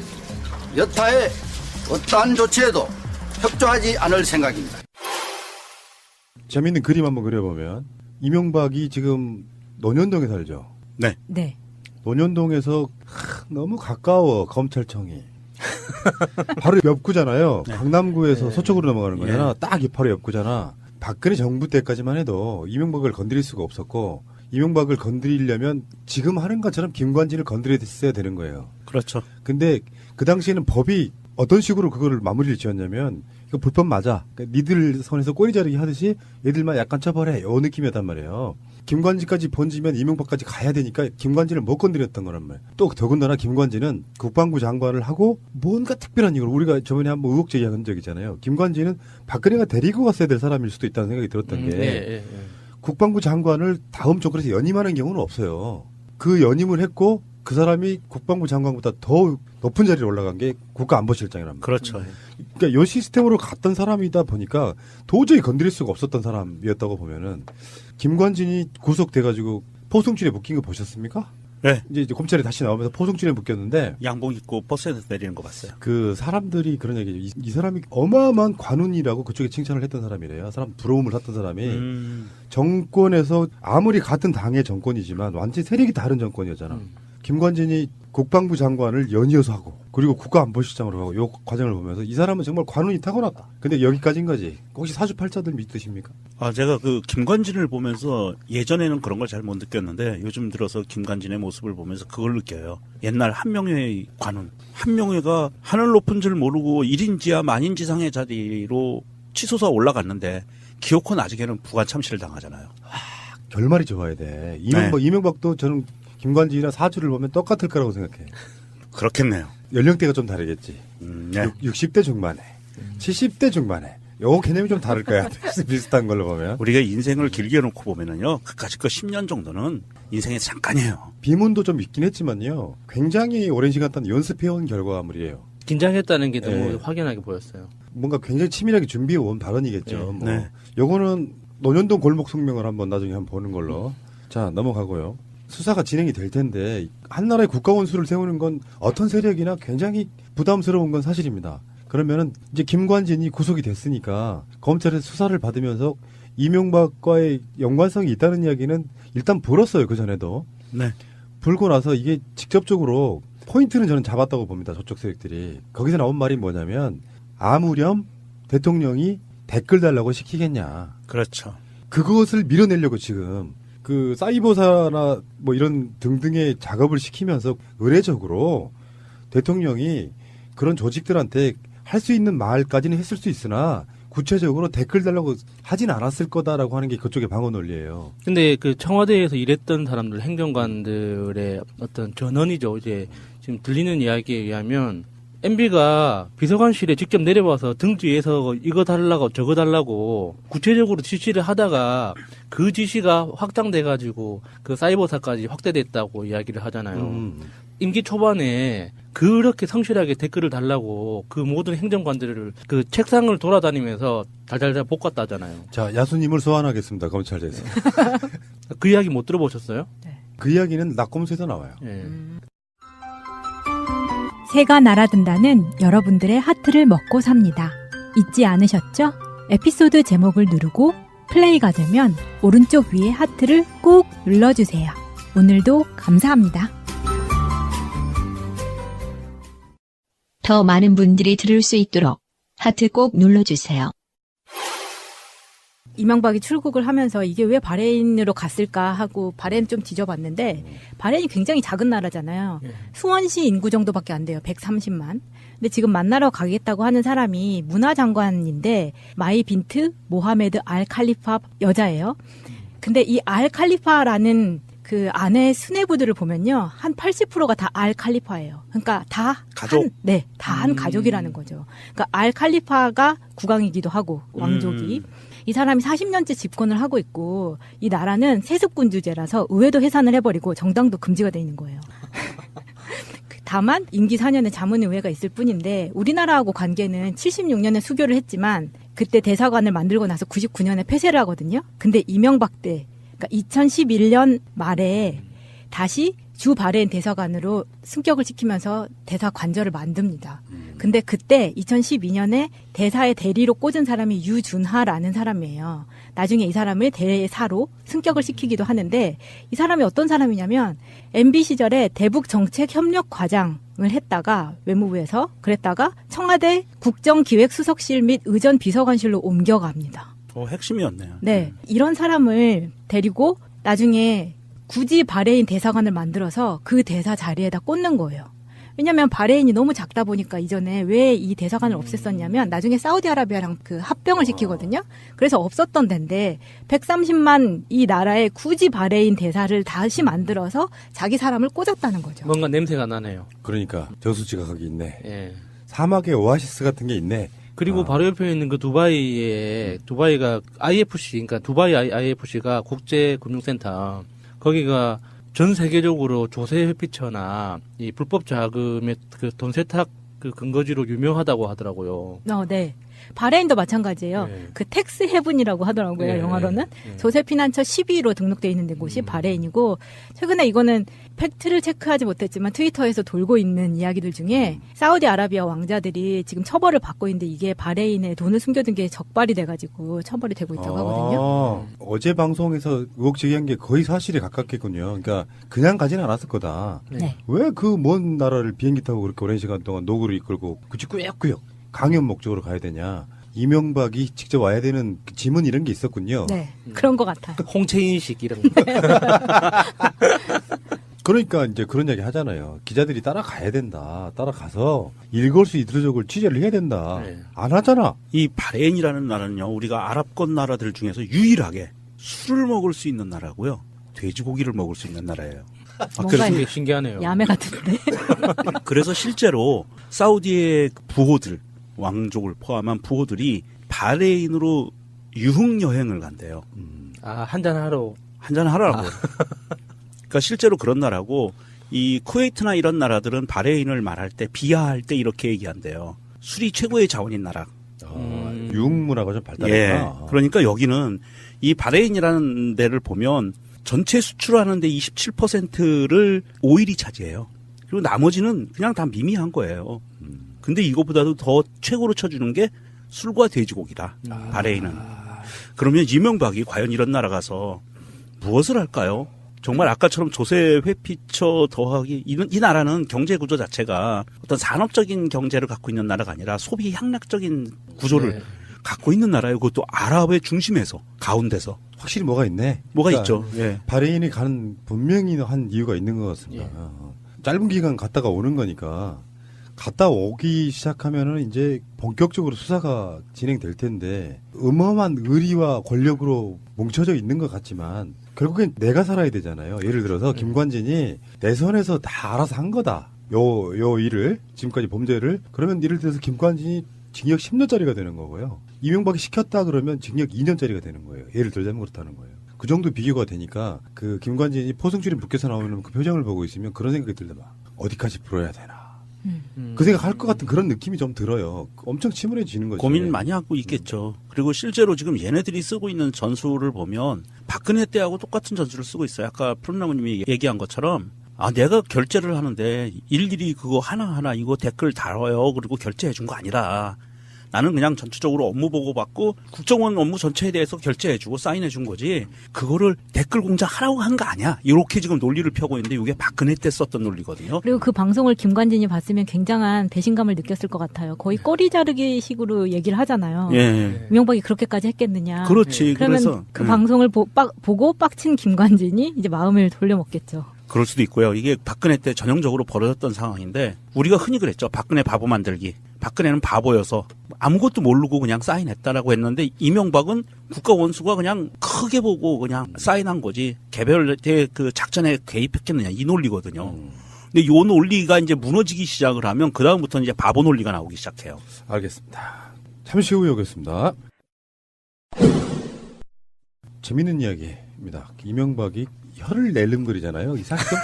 여타의 어떠한 조치에도 협조하지 않을 생각입니다. 재미있는 그림 한번 그려보면 이명박이 지금 논현동에 살죠. 네. 네. 논현동에서 너무 가까워 검찰청이. 바로 옆구잖아요. 네. 강남구에서 네. 서쪽으로 넘어가는 거잖아. 예. 딱 바로 옆구잖아. 박근혜 정부 때까지만 해도 이명박을 건드릴 수가 없었고 이명박을 건드리려면 지금 하는 것처럼 김관진을 건드렸어야 되는 거예요. 그렇죠. 근데 그 당시에는 법이 어떤 식으로 그거를 마무리를 지었냐면 이거 불법 맞아. 그러니까 니들 선에서 꼬리 자르기 하듯이 얘들만 약간 처벌해. 요 느낌이었단 말이에요. 김관진까지 번지면 이명박까지 가야 되니까 김관진을 못 건드렸던 거란 말이에요. 또 더군다나 김관진은 국방부 장관을 하고 뭔가 특별한 이유로 우리가 저번에 한번 의혹 제기한 적 있잖아요. 김관진은 박근혜가 데리고 갔어야 될 사람일 수도 있다는 생각이 들었던 게 국방부 장관을 다음 정권에서 연임하는 경우는 없어요. 그 연임을 했고 그 사람이 국방부 장관보다 더 높은 자리에 올라간 게 국가안보실장이란 말이에요. 그렇죠. 그러니까 이 시스템으로 갔던 사람이다 보니까 도저히 건드릴 수가 없었던 사람이었다고 보면은 김관진이 구속돼가지고 포승줄에 묶인 거 보셨습니까? 네. 이제 검찰에 다시 나오면서 포승줄에 묶였는데 양복 입고 버스에서 내리는 거 봤어요. 그 사람들이 그런 얘기죠. 이 사람이 어마어마한 관운이라고 그쪽에 칭찬을 했던 사람이래요. 사람 부러움을 샀던 사람이 정권에서 아무리 같은 당의 정권이지만 완전히 세력이 다른 정권이었잖아. 김관진이 국방부 장관을 연이어서 하고 그리고 국가안보실장으로 하고 이 과정을 보면서 이 사람은 정말 관운이 타고났다. 근데 여기까지인 거지. 혹시 사주팔자들 믿으십니까? 제가 그 김관진을 보면서 예전에는 그런 걸 잘 못 느꼈는데 요즘 들어서 김관진의 모습을 보면서 그걸 느껴요. 옛날 한명회의 관운. 한명회가 하늘 높은 줄 모르고 1인지하 만인지상의 자리로 치솟아 올라갔는데 기어코 나중에는 부관 참시를 당하잖아요. 결말이 좋아야 돼. 이명박도 저는 김관진이나 사주를 보면 똑같을 거라고 생각해. 그렇겠네요. 연령대가 좀 다르겠지. 네. 60대 중반에, 70대 중반에. 요 개념이 좀 다를 거야. 비슷한 걸로 보면. 우리가 인생을 길게 놓고 보면은요, 그까짓 거 10년 정도는 인생의 잠깐이에요. 비문도 좀 있긴 했지만요. 굉장히 오랜 시간 동안 연습해온 결과물이에요. 긴장했다는 게 너무 확연하게 보였어요. 뭔가 굉장히 치밀하게 준비해온 발언이겠죠. 네. 뭐. 요거는 논현동 골목 성명을 한번 나중에 한번 보는 걸로. 자, 넘어가고요. 수사가 진행이 될 텐데 한 나라의 국가원수를 세우는 건 어떤 세력이나 굉장히 부담스러운 건 사실입니다. 그러면은 이제 김관진이 구속이 됐으니까 검찰에서 수사를 받으면서 이명박과의 연관성이 있다는 이야기는 일단 불었어요. 그 전에도. 네. 불고 나서 이게 직접적으로 포인트는 저는 잡았다고 봅니다. 저쪽 세력들이. 거기서 나온 말이 뭐냐면 아무렴 대통령이 댓글 달라고 시키겠냐. 그렇죠. 그것을 밀어내려고 지금 그 사이버사나 뭐 이런 등등의 작업을 시키면서 의례적으로 대통령이 그런 조직들한테 할 수 있는 말까지는 했을 수 있으나 구체적으로 댓글 달라고 하진 않았을 거다라고 하는 게 그쪽의 방어 논리예요. 근데 그 청와대에서 일했던 사람들, 행정관들의 어떤 전언이죠. 이제 지금 들리는 이야기에 의하면 MB가 비서관실에 직접 내려와서 등 뒤에서 이거 달라고 저거 달라고 구체적으로 지시를 하다가 그 지시가 확장돼가지고 그 사이버사까지 확대됐다고 이야기를 하잖아요. 임기 초반에 그렇게 성실하게 댓글을 달라고 그 모든 행정관들을 그 책상을 돌아다니면서 달달달 볶았다잖아요. 자, 야수님을 소환하겠습니다. 검찰에서. 그 이야기 못 들어보셨어요? 그 이야기는 낙검수에서 나와요. 새가 날아든다는 여러분들의 하트를 먹고 삽니다. 잊지 않으셨죠? 에피소드 제목을 누르고 플레이가 되면 오른쪽 위에 하트를 꾹 눌러주세요. 오늘도 감사합니다. 더 많은 분들이 들을 수 있도록 하트 꼭 눌러주세요. 이명박이 출국을 하면서 이게 왜 바레인으로 갔을까 하고 바레인 좀 뒤져봤는데 바레인이 굉장히 작은 나라잖아요. 수원시 인구 정도밖에 안 돼요. 130만. 근데 지금 만나러 가겠다고 하는 사람이 문화장관인데 마이 빈트 모하메드 알 칼리파 여자예요. 근데 이 알 칼리파라는 그 안에 수뇌부들을 보면요. 한 80%가 다 알 칼리파예요. 그러니까 다 가족? 다 한 가족이라는 거죠. 그러니까 알 칼리파가 국왕이기도 하고 왕족이 이 사람이 40년째 집권을 하고 있고 이 나라는 세습군주제라서 의회도 해산을 해버리고 정당도 금지가 돼 있는 거예요. 다만 임기 4년에 자문의회가 있을 뿐인데 우리나라하고 관계는 76년에 수교를 했지만 그때 대사관을 만들고 나서 99년에 폐쇄를 하거든요. 근데 이명박 때 그러니까 2011년 말에 다시 주 바레인 대사관으로 승격을 시키면서 대사 관저를 만듭니다. 근데 그때 2012년에 대사의 대리로 꽂은 사람이 유준하라는 사람이에요. 나중에 이 사람을 대사로 승격을 시키기도 하는데 이 사람이 어떤 사람이냐면 MB 시절에 대북 정책 협력 과장을 했다가 외무부에서 그랬다가 청와대 국정기획수석실 및 의전 비서관실로 옮겨갑니다. 핵심이었네요. 네. 이런 사람을 데리고 나중에 굳이 바레인 대사관을 만들어서 그 대사 자리에다 꽂는 거예요. 왜냐하면 바레인이 너무 작다 보니까 이전에 왜 이 대사관을 없앴었냐면 나중에 사우디아라비아랑 그 합병을 시키거든요. 그래서 없었던 데인데 130만 이 나라에 굳이 바레인 대사를 다시 만들어서 자기 사람을 꽂았다는 거죠. 뭔가 냄새가 나네요. 그러니까 저수지가 거기 있네. 예. 사막의 오아시스 같은 게 있네. 그리고 바로 옆에 있는 그 두바이가 IFC, 그러니까 두바이 IFC가 국제금융센터, 거기가 전 세계적으로 조세 회피처나 이 불법 자금의 그 돈 세탁 그 근거지로 유명하다고 하더라고요. 네. 바레인도 마찬가지예요. 네. 그 텍스 헤븐이라고 하더라고요. 네. 영어로는. 조세 피난처 12위로 등록되어 있는 곳이 바레인이고 최근에 이거는 팩트를 체크하지 못했지만 트위터에서 돌고 있는 이야기들 중에 사우디아라비아 왕자들이 지금 처벌을 받고 있는데 이게 바레인에 돈을 숨겨둔 게 적발이 돼가지고 처벌이 되고 있다고 하거든요. 어제 방송에서 의혹 제기한 게 거의 사실에 가깝겠군요. 그러니까 그냥 가지는 않았을 거다. 네. 왜 그 먼 나라를 비행기 타고 그렇게 오랜 시간 동안 노구를 이끌고 굳이 꾸역꾸역 강연 목적으로 가야 되냐. 이명박이 직접 와야 되는 그 지문 이런 게 있었군요. 네. 그런 것 같아요. 홍채인식 이런 거. 그러니까 이제 그런 이야기 하잖아요. 기자들이 따라가야 된다. 따라가서 일거수일투족을 취재를 해야 된다. 네. 안 하잖아. 이 바레인이라는 나라는요, 우리가 아랍권 나라들 중에서 유일하게 술을 먹을 수 있는 나라고요. 돼지고기를 먹을 수 있는 나라예요. 뭔가 신기하네요. 야매 같은데. 그래서 실제로 사우디의 부호들, 왕족을 포함한 부호들이 바레인으로 유흥 여행을 간대요. 한잔하러. 한잔하라고. 그러니까 실제로 그런 나라고, 이 쿠웨이트나 이런 나라들은 바레인을 말할 때, 비하할 때 이렇게 얘기한대요. 술이 최고의 자원인 나라. 유흥 문화가 좀 발달했구나. 예. 그러니까 여기는 이 바레인이라는 데를 보면 전체 수출하는데 27%를 오일이 차지해요. 그리고 나머지는 그냥 다 미미한 거예요. 근데 이거보다도 더 최고로 쳐주는 게 술과 돼지고기다. 바레인은. 그러면 이명박이 과연 이런 나라 가서 무엇을 할까요? 정말 아까처럼 조세 회피처 더하기 이 나라는 경제 구조 자체가 어떤 산업적인 경제를 갖고 있는 나라가 아니라 소비 향락적인 구조를 갖고 있는 나라예요. 그것도 아랍의 중심에서 가운데서. 확실히 뭐가 있네. 뭐가 그러니까 있죠. 예. 바레인이 가는 분명히 한 이유가 있는 것 같습니다. 짧은 기간 갔다가 오는 거니까 갔다 오기 시작하면은 이제 본격적으로 수사가 진행될 텐데 어마어마한 의리와 권력으로 뭉쳐져 있는 것 같지만 결국엔 내가 살아야 되잖아요. 예를 들어서 김관진이 내 선에서 다 알아서 한 거다. 요 일을 지금까지 범죄를 그러면 예를 들어서 김관진이 징역 10년짜리가 되는 거고요. 이명박이 시켰다 그러면 징역 2년짜리가 되는 거예요. 예를 들자면 그렇다는 거예요. 그 정도 비교가 되니까 그 김관진이 포승줄이 묶여서 나오는 그 표정을 보고 있으면 그런 생각이 들더만 어디까지 풀어야 되나. 그 생각 할 것 같은 그런 느낌이 좀 들어요. 엄청 침울해지는 거죠. 고민 많이 하고 있겠죠. 그리고 실제로 지금 얘네들이 쓰고 있는 전술을 보면 박근혜 때하고 똑같은 전술을 쓰고 있어요. 아까 푸른나무님이 얘기한 것처럼 내가 결제를 하는데 일일이 그거 하나하나 이거 댓글 달아요. 그리고 결제해 준 거 아니라 나는 그냥 전체적으로 업무 보고 받고 국정원 업무 전체에 대해서 결제해 주고 사인해 준 거지. 그거를 댓글 공작하라고 한 거 아니야. 이렇게 지금 논리를 펴고 있는데 이게 박근혜 때 썼던 논리거든요. 그리고 그 방송을 김관진이 봤으면 굉장한 배신감을 느꼈을 것 같아요. 거의 꼬리 자르기 식으로 얘기를 하잖아요. 예. 이명박이 그렇게까지 했겠느냐. 그렇지. 그러면 그래서 그 방송을 보고 빡친 김관진이 이제 마음을 돌려먹겠죠. 그럴 수도 있고요. 이게 박근혜 때 전형적으로 벌어졌던 상황인데 우리가 흔히 그랬죠. 박근혜 바보 만들기. 박근혜는 바보여서 아무것도 모르고 그냥 사인했다라고 했는데 이명박은 국가 원수가 그냥 크게 보고 그냥 사인한 거지 개별의 그 작전에 개입했겠느냐 이 논리거든요. 근데 요 논리가 이제 무너지기 시작을 하면 그 다음부터는 이제 바보 논리가 나오기 시작해요. 알겠습니다. 잠시 후에 오겠습니다. 재밌는 이야기입니다. 이명박이 혀를 낼름거리잖아요. 이 사실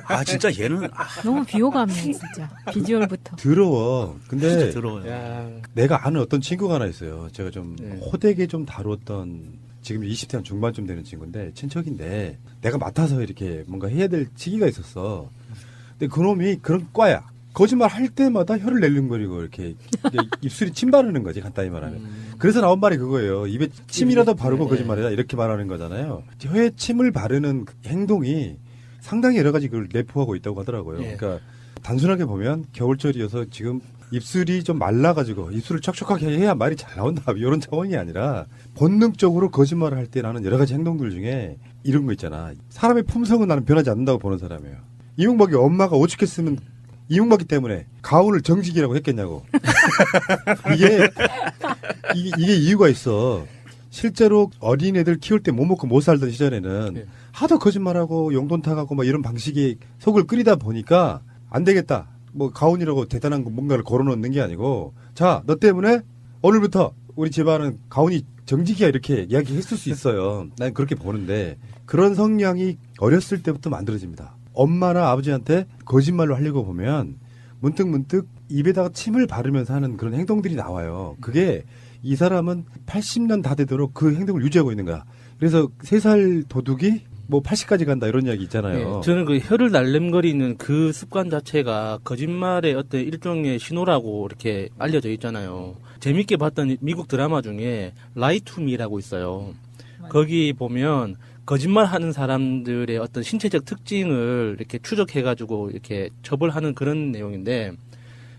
아 진짜 얘는 너무 비호감이에요, 진짜. 비주얼부터. 더러워. 근데 진짜 더러워요. 내가 아는 어떤 친구가 하나 있어요. 제가 좀 호되게 좀 다뤘던 지금 20대 한 중반쯤 되는 친구인데 친척인데 내가 맡아서 이렇게 뭔가 해야 될 시기가 있었어. 근데 그놈이 그런 과야. 거짓말 할 때마다 혀를 낼름거리고 이렇게 입술이 침 바르는 거지 간단히 말하면. 그래서 나온 말이 그거예요. 입에 침이라도 바르고 거짓말해라 이렇게 말하는 거잖아요. 혀에 침을 바르는 행동이 상당히 여러 가지 그걸 내포하고 있다고 하더라고요. 그러니까 단순하게 보면 겨울철이어서 지금 입술이 좀 말라가지고 입술을 촉촉하게 해야 말이 잘 나온다 이런 차원이 아니라 본능적으로 거짓말을 할 때 나는 여러 가지 행동들 중에 이런 거 있잖아. 사람의 품성은 나는 변하지 않는다고 보는 사람이에요. 이명박이 엄마가 오죽했으면 이명박이 때문에 가훈을 정직이라고 했겠냐고. 이게 이유가 있어. 실제로 어린애들 키울 때 못 먹고 못 살던 시절에는 하도 거짓말하고 용돈 타가고 막 이런 방식의 속을 끓이다 보니까 안 되겠다. 뭐 가훈이라고 대단한 뭔가를 걸어놓는 게 아니고 자, 너 때문에 오늘부터 우리 집안은 가훈이 정직이야 이렇게 이야기했을 수 있어요. 난 그렇게 보는데 그런 성향이 어렸을 때부터 만들어집니다. 엄마나 아버지한테 거짓말로 하려고 보면 문득 입에다가 침을 바르면서 하는 그런 행동들이 나와요. 그게 이 사람은 80년 다 되도록 그 행동을 유지하고 있는 거야. 그래서 3살 도둑이 뭐 80까지 간다 이런 이야기 있잖아요. 네, 저는 그 혀를 날름거리는 그 습관 자체가 거짓말의 어떤 일종의 신호라고 이렇게 알려져 있잖아요. 재밌게 봤던 미국 드라마 중에 라이 투 미라고 있어요. 거기 보면 거짓말 하는 사람들의 어떤 신체적 특징을 이렇게 추적해가지고 이렇게 처벌하는 그런 내용인데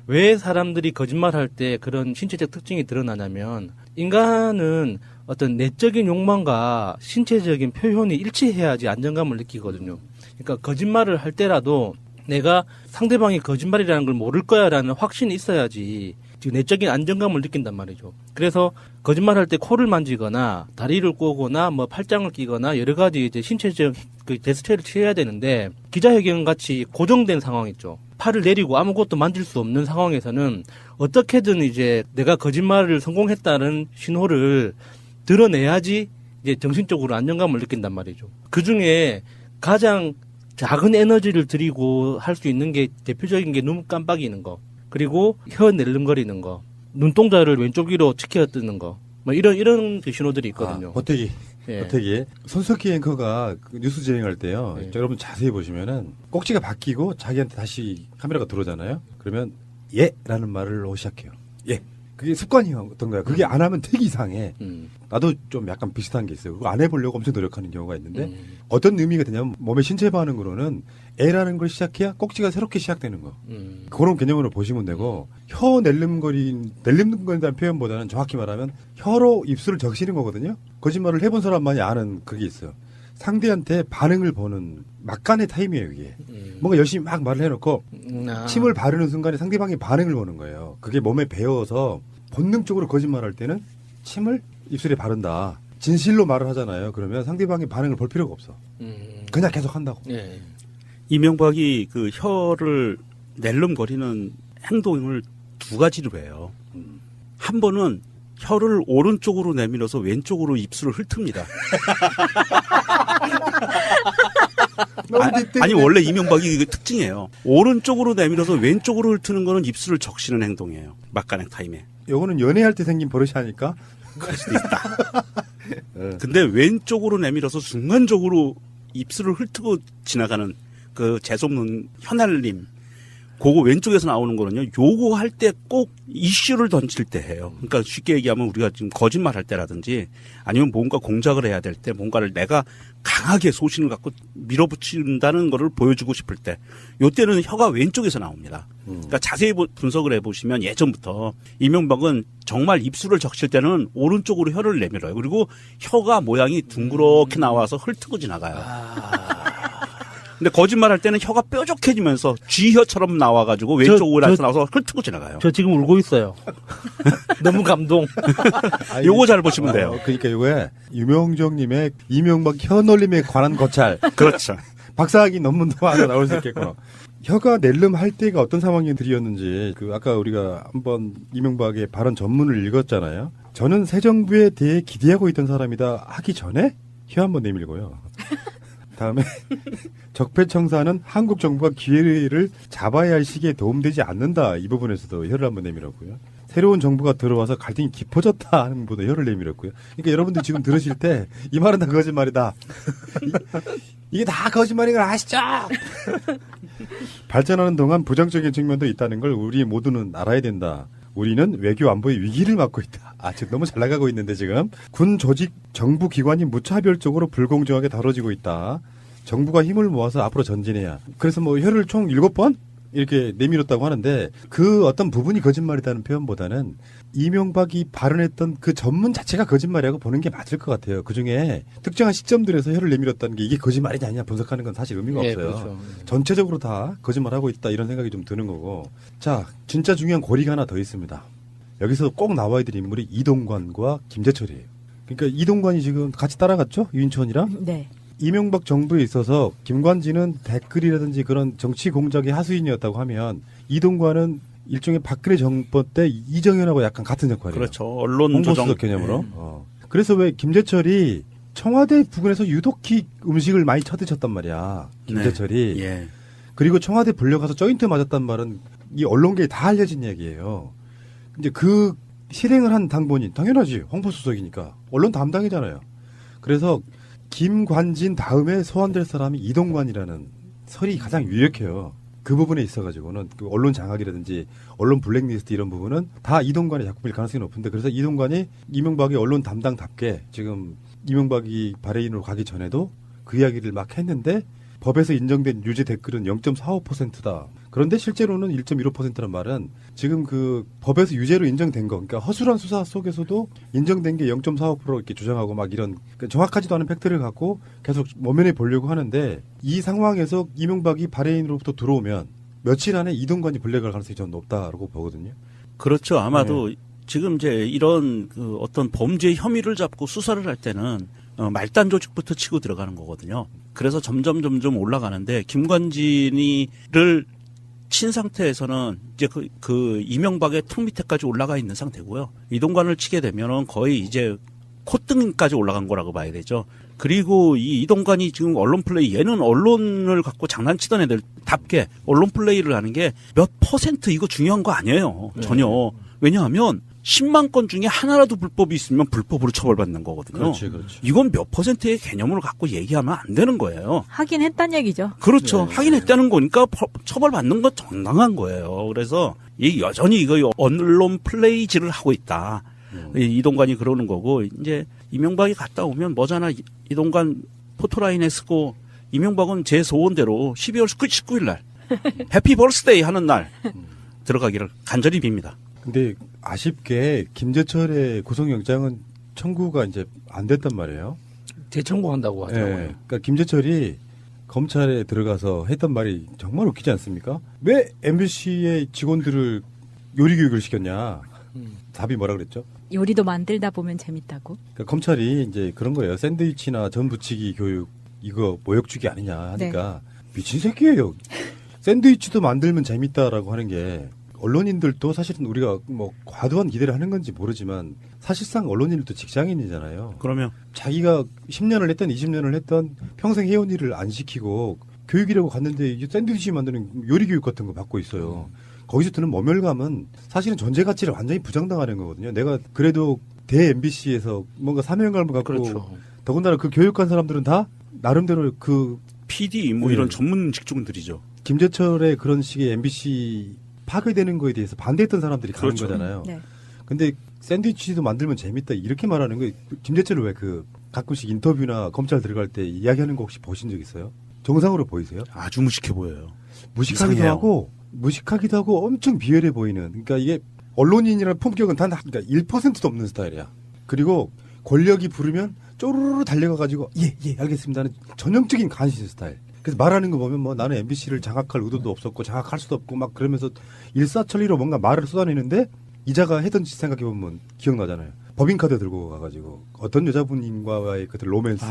왜 사람들이 거짓말할 때 그런 신체적 특징이 드러나냐면 인간은 어떤 내적인 욕망과 신체적인 표현이 일치해야지 안정감을 느끼거든요. 그러니까 거짓말을 할 때라도 내가 상대방이 거짓말이라는 걸 모를 거야라는 확신이 있어야지 내적인 안정감을 느낀단 말이죠. 그래서 거짓말할 때 코를 만지거나 다리를 꼬거나 뭐 팔짱을 끼거나 여러 가지 이제 신체적 그 제스처를 취해야 되는데 기자회견 같이 고정된 상황 있죠. 팔을 내리고 아무것도 만질 수 없는 상황에서는 어떻게든 이제 내가 거짓말을 성공했다는 신호를 드러내야지 이제 정신적으로 안정감을 느낀단 말이죠. 그 중에 가장 작은 에너지를 들이고 할 수 있는 게 대표적인 게 눈 깜빡이는 거. 그리고 혀 낼름거리는 거, 눈동자를 왼쪽 위로 치켜 뜨는 거, 뭐 이런 그 신호들이 있거든요. 보태기. 손석희 앵커가 그 뉴스 진행할 때요. 여러분 자세히 보시면은 꼭지가 바뀌고 자기한테 다시 카메라가 들어오잖아요. 그러면 예라는 말을 시작해요. 예. 그게 습관이었던 거야. 그게 안 하면 되게 이상해. 나도 좀 약간 비슷한 게 있어요. 그거 안 해보려고 엄청 노력하는 경우가 있는데 어떤 의미가 되냐면 몸의 신체 반응으로는 에라는 걸 시작해야 꼭지가 새롭게 시작되는 거. 그런 개념으로 보시면 되고 혀 낼름거린다는 표현보다는 정확히 말하면 혀로 입술을 적시는 거거든요. 거짓말을 해본 사람만이 아는 그게 있어요. 상대한테 반응을 보는 막간의 타임이에요, 이게. 뭔가 열심히 막 말을 해놓고 침을 바르는 순간에 상대방의 반응을 보는 거예요. 그게 몸에 배어서 본능적으로 거짓말할 때는 침을 입술에 바른다. 진실로 말을 하잖아요. 그러면 상대방의 반응을 볼 필요가 없어. 그냥 계속 한다고. 이명박이 그 혀를 낼름거리는 행동을 두 가지로 해요. 한 번은 혀를 오른쪽으로 내밀어서 왼쪽으로 입술을 훑습니다. 아니 원래 이명박이 그 특징이에요. 오른쪽으로 내밀어서 왼쪽으로 훑는 거는 입술을 적시는 행동이에요. 막간의 타임에. 요거는 연애할 때 생긴 버릇이 아닐까? 그럴 수도 있다. 근데 왼쪽으로 내밀어서 순간적으로 입술을 훑고 지나가는 그 재수없는 혀날림. 그거 왼쪽에서 나오는 거는요. 요거 할 때 꼭 이슈를 던질 때 해요. 그러니까 쉽게 얘기하면 우리가 지금 거짓말 할 때라든지 아니면 뭔가 공작을 해야 될 때 뭔가를 내가 강하게 소신을 갖고 밀어붙인다는 거를 보여주고 싶을 때 요때는 혀가 왼쪽에서 나옵니다. 그러니까 자세히 분석을 해보시면 예전부터 이명박은 정말 입술을 적실 때는 오른쪽으로 혀를 내밀어요. 그리고 혀가 모양이 둥그렇게 나와서 훑고 지나가요. 근데 거짓말할 때는 혀가 뾰족해지면서 쥐혀처럼 나와가지고 왼쪽으로 나와서 훑고 지나가요. 저 지금 울고 있어요. 너무 감동. 요거 잘 보시면 돼요. 그러니까 이거에 유명정님의 이명박 혀놀림에 관한 거찰. 그렇죠. 박사학위 논문도 하나 나올 수 있겠구나. 혀가 낼름할 때가 어떤 상황들이었는지 아까 우리가 한번 이명박의 발언 전문을 읽었잖아요. 저는 새 정부에 대해 기대하고 있던 사람이다 하기 전에 혀 한번 내밀고요. 다음에 적폐청산은 한국 정부가 기회를 잡아야 할 시기에 도움되지 않는다. 이 부분에서도 혀를 한번 내밀었고요. 새로운 정부가 들어와서 갈등이 깊어졌다 하는 분도 혀를 내밀었고요. 그러니까 여러분들 지금 들으실 때 이 말은 다 거짓말이다. 이게 다 거짓말인 걸 아시죠? 발전하는 동안 부정적인 측면도 있다는 걸 우리 모두는 알아야 된다. 우리는 외교 안보의 위기를 맞고 있다. 지금 너무 잘 나가고 있는데 지금 군 조직 정부 기관이 무차별적으로 불공정하게 다뤄지고 있다. 정부가 힘을 모아서 앞으로 전진해야. 그래서 혀를 총 7번 이렇게 내밀었다고 하는데 그 어떤 부분이 거짓말이라는 표현보다는 이명박이 발언했던 그 전문 자체가 거짓말이라고 보는 게 맞을 것 같아요. 그중에 특정한 시점들에서 혀를 내밀었다는 게 이게 거짓말이냐 아니냐 분석하는 건 사실 의미가 없어요. 그렇죠. 전체적으로 다 거짓말하고 있다 이런 생각이 좀 드는 거고. 자, 진짜 중요한 고리가 하나 더 있습니다. 여기서 꼭 나와야 될 인물이 이동관과 김재철이에요. 그러니까 이동관이 지금 같이 따라갔죠? 유인촌이랑? 네. 이명박 정부에 있어서 김관진은 댓글이라든지 그런 정치 공작의 하수인이었다고 하면 이동관은 일종의 박근혜 정권 때 이정현하고 약간 같은 역할이에요. 그렇죠. 언론 홍보수석 조정 개념으로. 그래서 왜 김재철이 청와대 부근에서 유독히 음식을 많이 쳐드셨단 말이야. 김재철이. 네. 예. 그리고 청와대 불려가서 조인트 맞았단 말은 이 언론계에 다 알려진 얘기예요. 이제 그 실행을 한 당본인 당연하지. 홍보수석이니까. 언론 담당이잖아요. 그래서 김관진 다음에 소환될 사람이 이동관이라는 설이 가장 유력해요. 그 부분에 있어가지고는 그 언론 장악이라든지 언론 블랙리스트 이런 부분은 다 이동관의 작품일 가능성이 높은데 그래서 이동관이 이명박의 언론 담당답게 지금 이명박이 바레인으로 가기 전에도 그 이야기를 막 했는데 법에서 인정된 유죄 댓글은 0.45%다. 그런데 실제로는 1.15%란 말은 지금 그 법에서 유죄로 인정된 거, 그러니까 허술한 수사 속에서도 인정된 게 0.45% 이렇게 주장하고 막 이런 그러니까 정확하지도 않은 팩트를 갖고 계속 모면해 보려고 하는데 이 상황에서 이명박이 바레인으로부터 들어오면 며칠 안에 이동관이 블랙할 가능성이 좀 높다라고 보거든요. 그렇죠. 아마도 지금 이제 이런 그 어떤 범죄 혐의를 잡고 수사를 할 때는 말단 조직부터 치고 들어가는 거거든요. 그래서 점점 올라가는데 김관진이를 친 상태에서는 이제 그 이명박의 턱 밑에까지 올라가 있는 상태고요. 이동관을 치게 되면은 거의 이제 콧등까지 올라간 거라고 봐야 되죠. 그리고 이 이동관이 지금 언론 플레이, 얘는 언론을 갖고 장난치던 애들답게 언론 플레이를 하는 게 몇 퍼센트 이거 중요한 거 아니에요. 전혀. 왜냐하면 10만 건 중에 하나라도 불법이 있으면 불법으로 처벌받는 거거든요. 그렇지. 이건 몇 퍼센트의 개념을 갖고 얘기하면 안 되는 거예요. 하긴 했단 얘기죠. 그렇죠. 하긴 했다는 거니까 처벌받는 건 정당한 거예요. 그래서 이 여전히 이거 언론 플레이질을 하고 있다. 이동관이 그러는 거고 이제 이명박이 갔다 오면 뭐잖아. 이동관 포토라인에 쓰고 이명박은 제 소원대로 12월 19일 날 해피 벌스데이 하는 날 들어가기를 간절히 빕니다. 근데 아쉽게 김재철의 구속영장은 청구가 이제 안 됐단 말이에요. 재청구한다고 하더라고요. 네, 그러니까 김재철이 검찰에 들어가서 했던 말이 정말 웃기지 않습니까? 왜 MBC의 직원들을 요리 교육을 시켰냐? 답이 뭐라 그랬죠? 요리도 만들다 보면 재밌다고. 그러니까 검찰이 이제 그런 거예요. 샌드위치나 전 부치기 교육 이거 모욕주기 아니냐 하니까 미친 새끼예요. 샌드위치도 만들면 재밌다라고 하는 게 언론인들도 사실은 우리가 뭐 과도한 기대를 하는 건지 모르지만 사실상 언론인들도 직장인이잖아요. 그러면 자기가 10년을 했던 20년을 했던 평생 해온 일을 안 시키고 교육이라고 갔는데 이제 샌드위치 만드는 요리 교육 같은 거 받고 있어요. 거기서 드는 모멸감은 사실은 존재 가치를 완전히 부정당하는 거거든요. 내가 그래도 대 MBC에서 뭔가 사명감을 갖고 그렇죠. 더군다나 그 교육한 사람들은 다 나름대로 그 PD 뭐 이런 전문 직종들이죠. 김재철의 그런 식의 MBC 파괴되는 거에 대해서 반대했던 사람들이 가는 그렇죠. 거잖아요. 네. 근데 샌드위치도 만들면 재밌다 이렇게 말하는 거 김재철을 왜 그 가끔씩 인터뷰나 검찰 들어갈 때 이야기하는 거 혹시 보신 적 있어요? 정상으로 보이세요? 아주 무식해 보여요. 무식하기도 이상해요. 하고 엄청 비열해 보이는. 그러니까 이게 언론인이라는 품격은 단 그러니까 1%도 없는 스타일이야. 그리고 권력이 부르면 쪼르르 달려가가지고 예 알겠습니다는 전형적인 간신 스타일. 그래서 말하는 거 보면 뭐 나는 MBC를 장악할 의도도 없었고 장악할 수도 없고 막 그러면서 일사천리로 뭔가 말을 쏟아내는데 이자가 했던 짓 생각해보면 기억나잖아요. 법인카드 들고 가가지고 어떤 여자분과의 그 로맨스.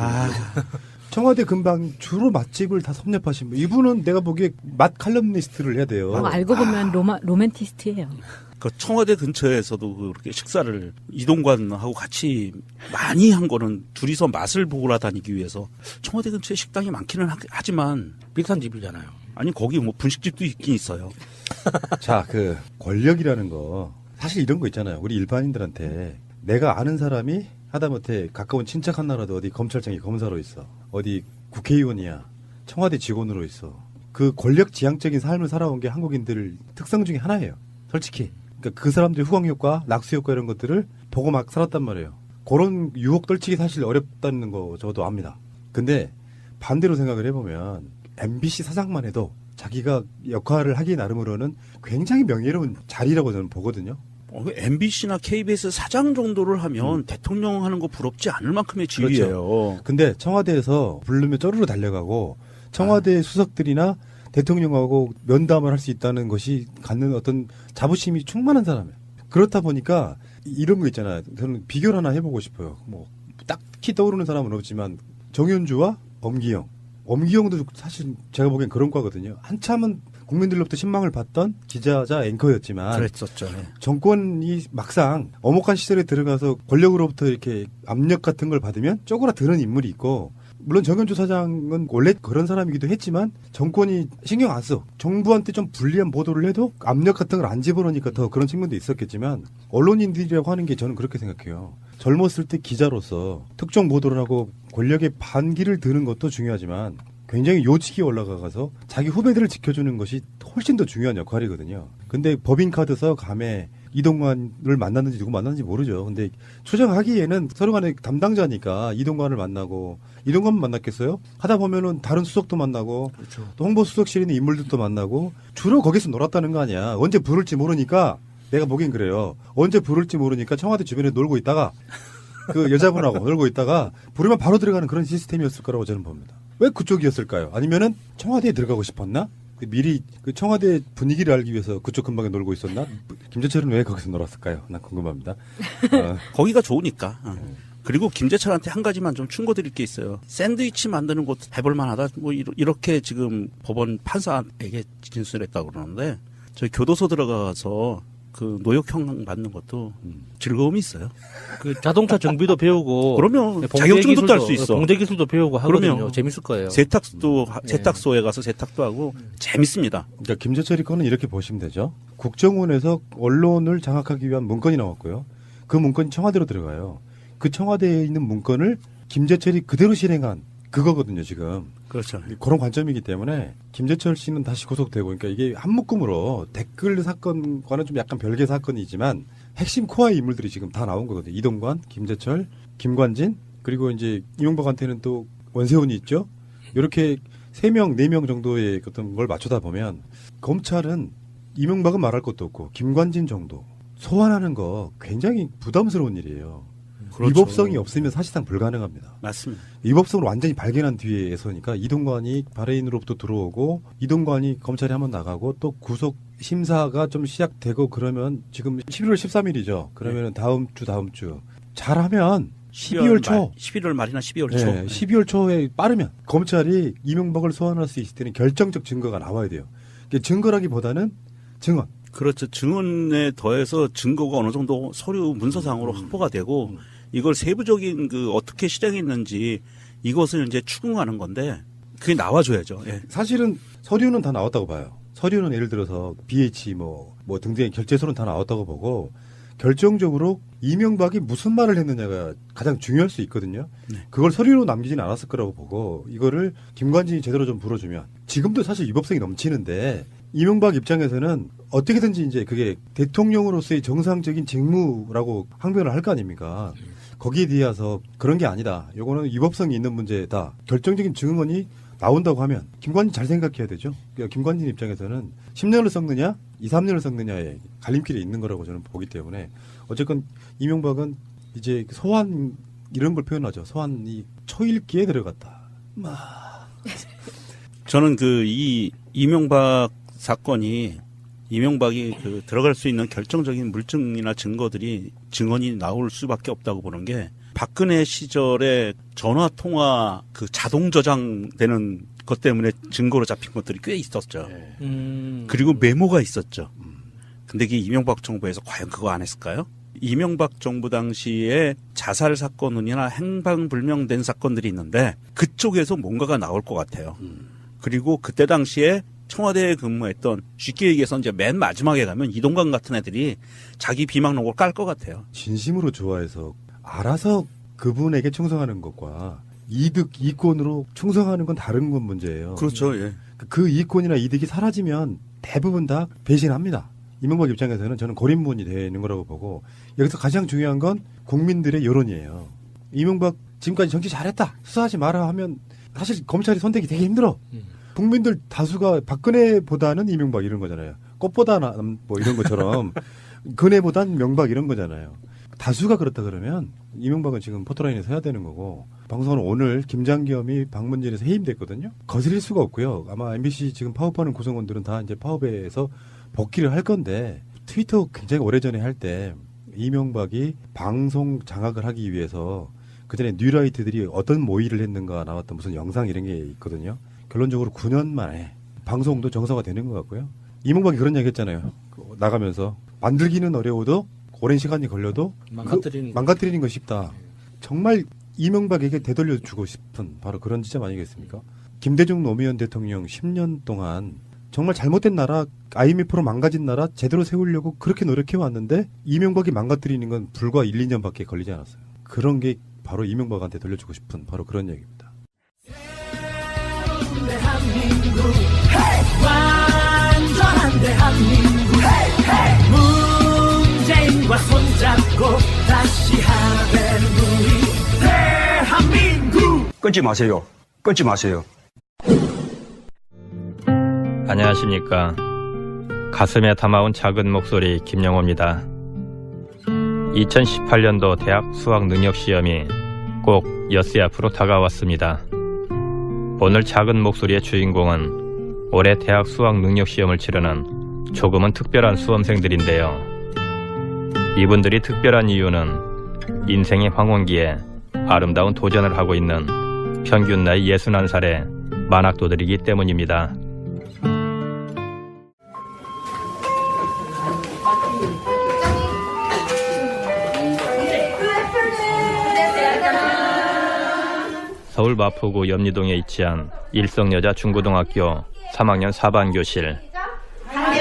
청와대 근방 주로 맛집을 다 섭렵하신 분. 이분은 내가 보기에 맛 칼럼니스트를 해야 돼요. 알고 보면 로맨티스트예요. 그 청와대 근처에서도 그렇게 식사를 이동관하고 같이 많이 한 거는 둘이서 맛을 보러 다니기 위해서 청와대 근처에 식당이 많기는 하지만 비싼 집이잖아요. 아니 거기 뭐 분식집도 있긴 있어요. 자, 그 권력이라는 거 사실 이런 거 있잖아요. 우리 일반인들한테 내가 아는 사람이 하다못해 가까운 친척 하나라도 어디 검찰청에 검사로 있어. 어디 국회의원이야. 청와대 직원으로 있어. 그 권력 지향적인 삶을 살아온 게 한국인들 특성 중에 하나예요. 솔직히. 그러니까 그 사람들의 후광 효과, 낙수 효과 이런 것들을 보고 막 살았단 말이에요. 그런 유혹 떨치기 사실 어렵다는 거 저도 압니다. 근데 반대로 생각을 해보면 MBC 사장만 해도 자기가 역할을 하기 나름으로는 굉장히 명예로운 자리라고 저는 보거든요. MBC나 KBS 사장 정도를 하면 대통령 하는 거 부럽지 않을 만큼의 지위예요. 그렇죠. 근데 청와대에서 부르면 쪼르르 달려가고 청와대 수석들이나 대통령하고 면담을 할 수 있다는 것이 갖는 어떤 자부심이 충만한 사람이에요. 그렇다 보니까 이런 거 있잖아요. 저는 비교를 하나 해보고 싶어요. 뭐 딱히 떠오르는 사람은 없지만 정윤주와 엄기영. 엄기영도 사실 제가 보기엔 그런 거거든요. 한참은 국민들로부터 신망을 받던 기자자 앵커였지만 그랬었죠. 정권이 막상 엄혹한 시절에 들어가서 권력으로부터 이렇게 압력 같은 걸 받으면 쪼그라드는 인물이 있고 물론 정윤주 사장은 원래 그런 사람이기도 했지만 정권이 신경 안 써. 정부한테 좀 불리한 보도를 해도 압력 같은 걸 안 집어넣으니까 더 그런 측면도 있었겠지만 언론인들이라고 하는 게 저는 그렇게 생각해요. 젊었을 때 기자로서 특정 보도를 하고 권력의 반기를 드는 것도 중요하지만 굉장히 요직에 올라가서 자기 후배들을 지켜주는 것이 훨씬 더 중요한 역할이거든요. 근데 법인카드사 감에 이동관을 만났는지 누구 만났는지 모르죠. 근데 추정하기에는 서로 간에 담당자니까 이동관을 만나고 이동관만 만났겠어요? 하다 보면은 다른 수석도 만나고 그렇죠. 또 홍보수석실에 있는 인물들도 만나고 주로 거기서 놀았다는 거 아니야. 언제 부를지 모르니까 내가 보기엔 그래요. 언제 부를지 모르니까 청와대 주변에 놀고 있다가 그 여자분하고 놀고 있다가 부르면 바로 들어가는 그런 시스템이었을 거라고 저는 봅니다. 왜 그쪽이었을까요? 아니면은 청와대에 들어가고 싶었나? 미리 그 청와대 분위기를 알기 위해서 그쪽 근방에 놀고 있었나? 김재철은 왜 거기서 놀았을까요? 난 궁금합니다. 거기가 좋으니까. 그리고 김재철한테 한 가지만 좀 충고드릴 게 있어요. 샌드위치 만드는 것도 해볼 만하다. 뭐 이렇게 지금 법원 판사에게 진술했다고 그러는데 저희 교도소 들어가서 그 노역형 받는 것도 즐거움이 있어요. 그 자동차 정비도 배우고 그러면 자격증도 딸 수 있어. 봉제 기술도 배우고 하거든요. 그러면 재밌을 거예요. 세탁소에 가서 세탁도 하고 재밌습니다. 그러니까 김재철이 거는 이렇게 보시면 되죠. 국정원에서 언론을 장악하기 위한 문건이 나왔고요. 그 문건이 청와대로 들어가요. 그 청와대에 있는 문건을 김재철이 그대로 실행한 그거거든요, 지금. 그렇죠. 그런 관점이기 때문에 김재철 씨는 다시 구속되고, 그러니까 이게 한 묶음으로 댓글 사건과는 좀 약간 별개 사건이지만 핵심 코어의 인물들이 지금 다 나온 거거든요. 이동관, 김재철, 김관진, 그리고 이제 이명박한테는 또 원세훈이 있죠. 이렇게 3명, 4명 정도의 어떤 걸 맞추다 보면 검찰은 이명박은 말할 것도 없고 김관진 정도 소환하는 거 굉장히 부담스러운 일이에요. 그렇죠. 위법성이 없으면 사실상 불가능합니다. 맞습니다. 위법성을 완전히 발견한 뒤에서니까 이동관이 바레인으로부터 들어오고 이동관이 검찰에 한번 나가고 또 구속 심사가 좀 시작되고 그러면 지금 11월 13일이죠. 그러면 다음 주 잘하면 12월 초. 11월 말이나 12월 초. 네, 12월 초에 빠르면 검찰이 이명박을 소환할 수 있을 때는 결정적 증거가 나와야 돼요. 증거라기보다는 증언. 그렇죠. 증언에 더해서 증거가 어느 정도 서류 문서상으로 확보가 되고 이걸 세부적인 그 어떻게 실행했는지 이것을 이제 추궁하는 건데 그게 나와줘야죠. 예. 사실은 서류는 다 나왔다고 봐요. 서류는 예를 들어서 BH 뭐 등등의 결제서는 다 나왔다고 보고 결정적으로 이명박이 무슨 말을 했느냐가 가장 중요할 수 있거든요. 네. 그걸 서류로 남기지는 않았을 거라고 보고 이거를 김관진이 제대로 좀 불어주면 지금도 사실 위법성이 넘치는데 이명박 입장에서는 어떻게든지 이제 그게 대통령으로서의 정상적인 직무라고 항변을 할 거 아닙니까? 거기에 대해서 그런 게 아니다. 요거는 위법성이 있는 문제다. 결정적인 증언이 나온다고 하면 김관진 잘 생각해야 되죠. 그러니까 김관진 입장에서는 10년을 썩느냐 2, 3년을 썩느냐의 갈림길에 있는 거라고 저는 보기 때문에 어쨌건 이명박은 이제 소환 이런 걸 표현하죠. 소환이 초읽기에 들어갔다. 저는 이 이명박 사건이 이명박이 들어갈 수 있는 결정적인 물증이나 증언이 나올 수밖에 없다고 보는 게 박근혜 시절에 전화 통화 자동 저장되는 것 때문에 증거로 잡힌 것들이 꽤 있었죠. 그리고 메모가 있었죠. 근데 이게 이명박 정부에서 과연 그거 안 했을까요? 이명박 정부 당시에 자살 사건이나 행방불명된 사건들이 있는데 그쪽에서 뭔가가 나올 것 같아요. 그리고 그때 당시에 청와대에 근무했던 쉽게 얘기해서 이제 맨 마지막에 가면 이동관 같은 애들이 자기 비망록을 깔 것 같아요. 진심으로 좋아해서 알아서 그분에게 충성하는 것과 이권으로 충성하는 건 다른 건 문제예요. 그렇죠. 예. 그 이권이나 이득이 사라지면 대부분 다 배신합니다. 이명박 입장에서는 저는 고립문이 되는 거라고 보고 여기서 가장 중요한 건 국민들의 여론이에요. 이명박 지금까지 정치 잘했다. 수사하지 마라 하면 사실 검찰이 선택이 되게 힘들어. 국민들 다수가 박근혜보다는 이명박 이런 거잖아요. 꽃보다 뭐 이런 것처럼 근혜보단 명박 이런 거잖아요. 다수가 그렇다 그러면 이명박은 지금 포토라인에 서야 되는 거고 방송은 오늘 김장겸이 방문진에서 해임됐거든요. 거슬릴 수가 없고요. 아마 MBC 지금 파업하는 구성원들은 다 이제 파업에서 복귀를 할 건데 트위터 굉장히 오래전에 할 때 이명박이 방송 장악을 하기 위해서 그전에 뉴라이트들이 어떤 모의를 했는가 나왔던 무슨 영상 이런 게 있거든요. 결론적으로 9년 만에 방송도 정상화 되는 것 같고요. 이명박이 그런 얘기 했잖아요. 나가면서 만들기는 어려워도 오랜 시간이 걸려도 망가뜨리는 거 쉽다. 정말 이명박에게 되돌려주고 싶은 바로 그런 지점 아니겠습니까? 김대중 노무현 대통령 10년 동안 정말 잘못된 나라, IMF로 망가진 나라 제대로 세우려고 그렇게 노력해왔는데 이명박이 망가뜨리는 건 불과 1, 2년밖에 걸리지 않았어요. 그런 게 바로 이명박한테 돌려주고 싶은 바로 그런 얘기입니다. 대한민국 완전한 대한민국 문재인과 손잡고 다시 하나 되는 우리 대한민국 끊지 마세요. 끊지 마세요. 안녕하십니까. 가슴에 담아온 작은 목소리 김영호입니다. 2018년도 대학 수학 능력 시험이 꼭 엿새 앞으로 다가왔습니다. 오늘 작은 목소리의 주인공은 올해 대학 수학 능력 시험을 치르는 조금은 특별한 수험생들인데요. 이분들이 특별한 이유는 인생의 황혼기에 아름다운 도전을 하고 있는 평균 나이 61살의 만학도들이기 때문입니다. 서울 마포구 염리동에 위치한 일성여자 중고등학교 3학년 4반 교실. 한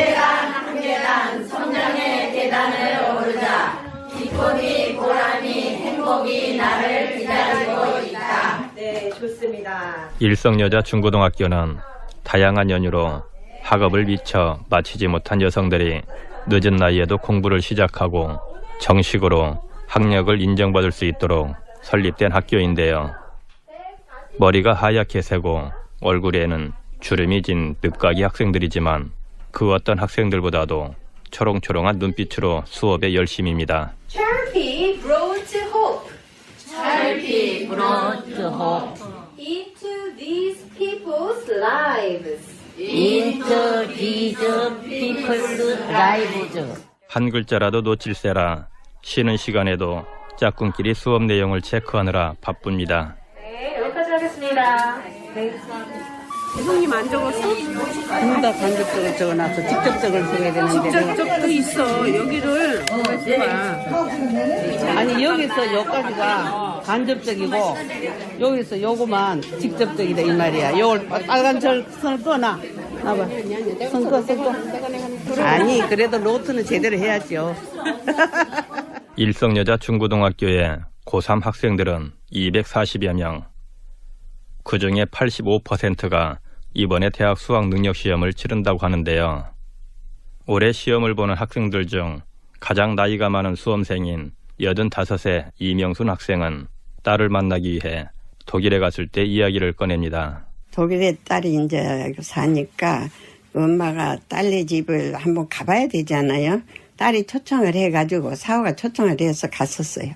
계단 성장의 계단을 오르자 기쁨이 보람이 행복이 나를 기다리고 있다. 네, 좋습니다. 일성여자 중고등학교는 다양한 연유로 학업을 미처 마치지 못한 여성들이 늦은 나이에도 공부를 시작하고 정식으로 학력을 인정받을 수 있도록 설립된 학교인데요. 머리가 하얗게 새고 얼굴에는 주름이 진 늦가기 학생들이지만 그 어떤 학생들보다도 초롱초롱한 눈빛으로 수업에 열심입니다. Charity brought hope. Charity brought hope into these people's lives. Into these people's lives. 한 글자라도 놓칠세라 쉬는 시간에도 짝꿍끼리 수업 내용을 체크하느라 바쁩니다. 네, 여기까지 하겠습니다. 네. 형님 안 적었어? 둘 다 간접적으로 적어놨어. 직접적으로 써야 되는데. 직접적도 있어. 여기를 아니 여기서 여기까지가 간접적이고 여기서 요거만 직접적이다 이 말이야. 요걸 빨간 선을 꺼놔. 나봐. 선 꺼. 아니 그래도 노트는 제대로 해야죠. 일성여자 중고등학교의 고3 학생들은 240여 명. 그중에 85%가 이번에 대학 수학 능력 시험을 치른다고 하는데요. 올해 시험을 보는 학생들 중 가장 나이가 많은 수험생인 85세 이명순 학생은 딸을 만나기 위해 독일에 갔을 때 이야기를 꺼냅니다. 독일에 딸이 이제 사니까 엄마가 딸네 집을 한번 가봐야 되잖아요. 딸이 초청을 해가지고 사오가 초청을 해서 갔었어요.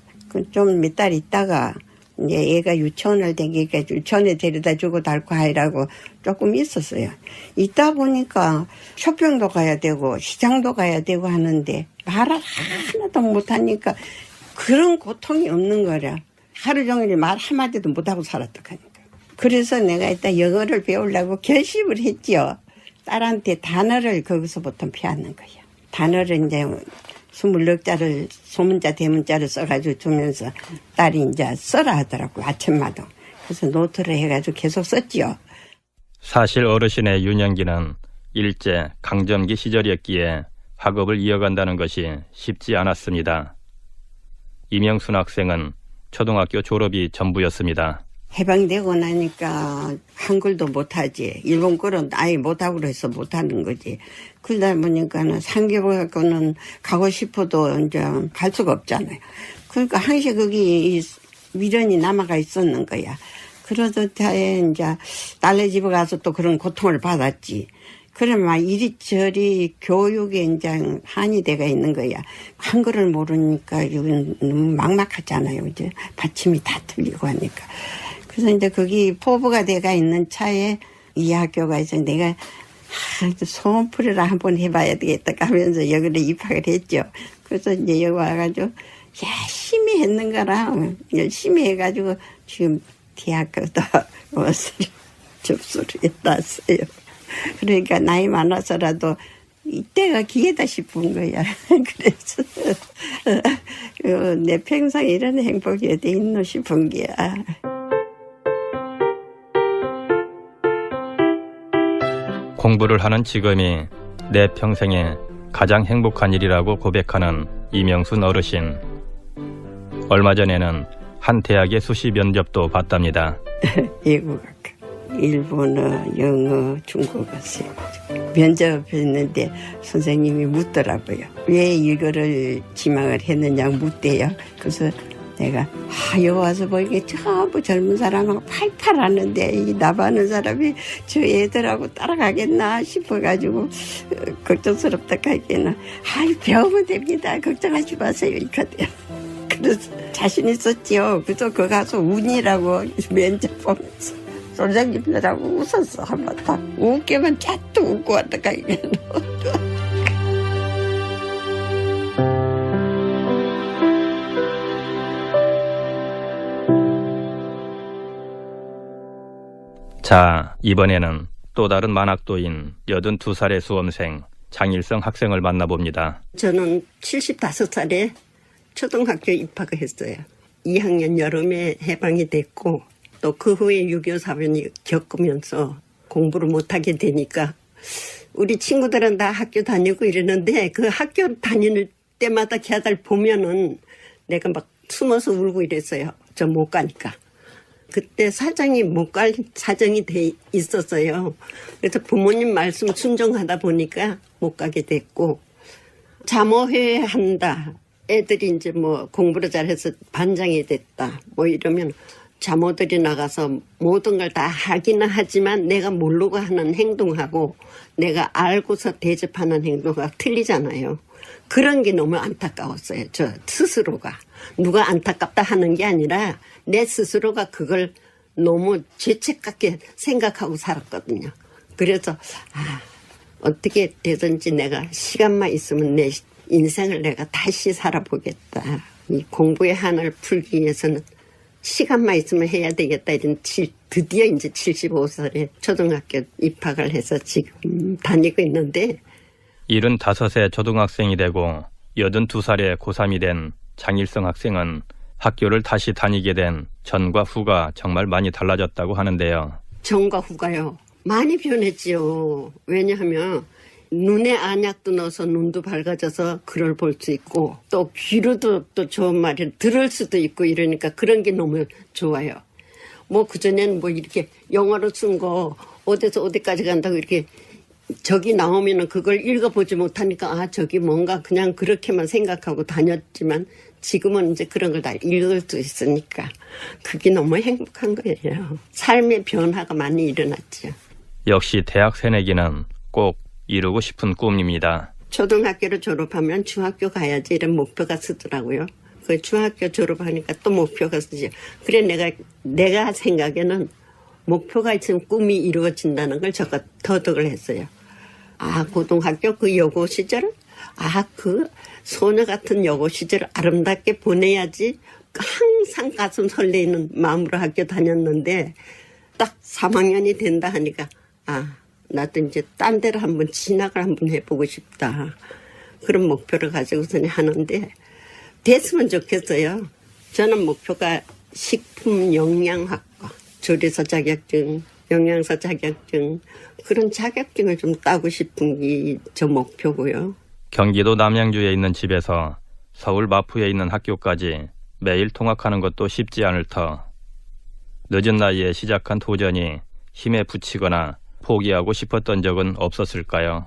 좀 몇 달 있다가 이제 얘가 유치원을 다니니까 유치원에 데려다 주고 달고 하라고 조금 있었어요. 있다 보니까 쇼핑도 가야 되고 시장도 가야 되고 하는데 말을 하나도 못하니까 그런 고통이 없는 거라. 하루 종일 말 한마디도 못하고 살았다니까. 그래서 내가 일단 영어를 배우려고 결심을 했죠. 딸한테 단어를 거기서부터 배웠는 거예요. 단어를 이제 24자를 소문자 대문자를 써가지고 주면서 딸이 이제 써라 하더라고요. 아침마다. 그래서 노트를 해가지고 계속 썼지요. 사실 어르신의 유년기는 일제 강점기 시절이었기에 학업을 이어간다는 것이 쉽지 않았습니다. 이명순 학생은 초등학교 졸업이 전부였습니다. 해방되고 나니까 한글도 못하지. 일본글은 아예 못하고 그래서 못하는 거지. 그러다 보니까는 상계고는 가고 싶어도 이제 갈 수가 없잖아요. 그러니까 항상 거기 미련이 남아가 있었는 거야. 그러던 차에 이제 딸네 집에 가서 또 그런 고통을 받았지. 그러면 막 이리저리 교육에 이제 한이 돼가 있는 거야. 한글을 모르니까 이건 너무 막막하잖아요. 이제 받침이 다 틀리고 하니까. 그래서 이제 거기 포부가 돼가 있는 차에 이 학교가 있어 내가 소원풀이를 한번 해봐야 되겠다 하면서 여기를 입학을 했죠. 그래서 이제 여기 와가지고 열심히 했는 거라 열심히 해가지고 지금 대학교도 와서 접수를 했어요. 그러니까 나이 많아서라도 이때가 기회다 싶은 거야. 그래서 내 평생 이런 행복이 어디 있노 싶은 게야. 공부를 하는 지금이 내 평생에 가장 행복한 일이라고 고백하는 이명순 어르신. 얼마 전에는 한 대학의 수시 면접도 봤답니다. 외국어, 일본어, 영어, 중국어 면접했는데 선생님이 묻더라고요. 왜 이거를 지망을 했느냐고 묻대요. 그래서 내가 여기 와서 보니까 전부 젊은 사람하고 팔팔 하는데 이 나바는 사람이 저 애들하고 따라가겠나 싶어가지고 걱정스럽다 하기에는 배우면 됩니다. 걱정하지 마세요. 이렇게 그래서 자신 있었지요. 그래서 거 가서 운이라고 면접 보면서 선생님들하고 웃었어. 한번 딱 웃기면 잣도 웃고 왔다 하기에는. 자, 이번에는 또 다른 만학도인 82살의 수험생 장일성 학생을 만나봅니다. 저는 75살에 초등학교 입학을 했어요. 2학년 여름에 해방이 됐고 또 그 후에 6.25 사변이 겪으면서 공부를 못하게 되니까 우리 친구들은 다 학교 다니고 이러는데 그 학교 다니는 때마다 걔들 보면은 내가 막 숨어서 울고 이랬어요. 저 못 가니까. 그때 사정이 못 갈 사정이 돼 있었어요. 그래서 부모님 말씀 순종하다 보니까 못 가게 됐고 자모회 한다. 애들이 이제 뭐 공부를 잘해서 반장이 됐다. 뭐 이러면 자모들이 나가서 모든 걸 다 하기는 하지만 내가 모르고 하는 행동하고 내가 알고서 대접하는 행동하고 틀리잖아요. 그런 게 너무 안타까웠어요. 저 스스로가. 누가 안타깝다 하는 게 아니라 내 스스로가 그걸 너무 죄책같게 생각하고 살았거든요. 그래서 어떻게 되든지 내가 시간만 있으면 내 인생을 내가 다시 살아보겠다. 이 공부의 한을 풀기 위해서는 시간만 있으면 해야 되겠다. 이런 드디어 이제 75살에 초등학교 입학을 해서 지금 다니고 있는데 75세 초등학생이 되고 82살에 고3이 된 장일성 학생은 학교를 다시 다니게 된 전과 후가 정말 많이 달라졌다고 하는데요. 전과 후가요. 많이 변했지요. 왜냐하면 눈에 안약도 넣어서 눈도 밝아져서 글을 볼 수 있고 또 귀로도 또 좋은 말을 들을 수도 있고 이러니까 그런 게 너무 좋아요. 뭐 그전에는 뭐 이렇게 영어로 쓴 거 어디서 어디까지 간다고 이렇게 저기 나오면은 그걸 읽어보지 못하니까 저기 뭔가 그냥 그렇게만 생각하고 다녔지만 지금은 이제 그런 걸 다 읽을 수 있으니까 그게 너무 행복한 거예요. 삶의 변화가 많이 일어났죠. 역시 대학 새내기는 꼭 이루고 싶은 꿈입니다. 초등학교를 졸업하면 중학교 가야지 이런 목표가 쓰더라고요. 그 중학교 졸업하니까 또 목표가 있었죠. 그래 내가 생각에는 목표가 있으면 꿈이 이루어진다는 걸 제가 터득을 했어요. 아, 고등학교 그 여고 시절, 그 소녀 같은 여고 시절을 아름답게 보내야지 항상 가슴 설레이는 마음으로 학교 다녔는데 딱 3학년이 된다 하니까 나도 이제 딴 데로 한번 진학을 한번 해보고 싶다. 그런 목표를 가지고서 하는데 됐으면 좋겠어요. 저는 목표가 식품영양학과, 조리사 자격증, 영양사 자격증, 그런 자격증을 좀 따고 싶은 게 저 목표고요. 경기도 남양주에 있는 집에서 서울 마포에 있는 학교까지 매일 통학하는 것도 쉽지 않을 터 늦은 나이에 시작한 도전이 힘에 부치거나 포기하고 싶었던 적은 없었을까요?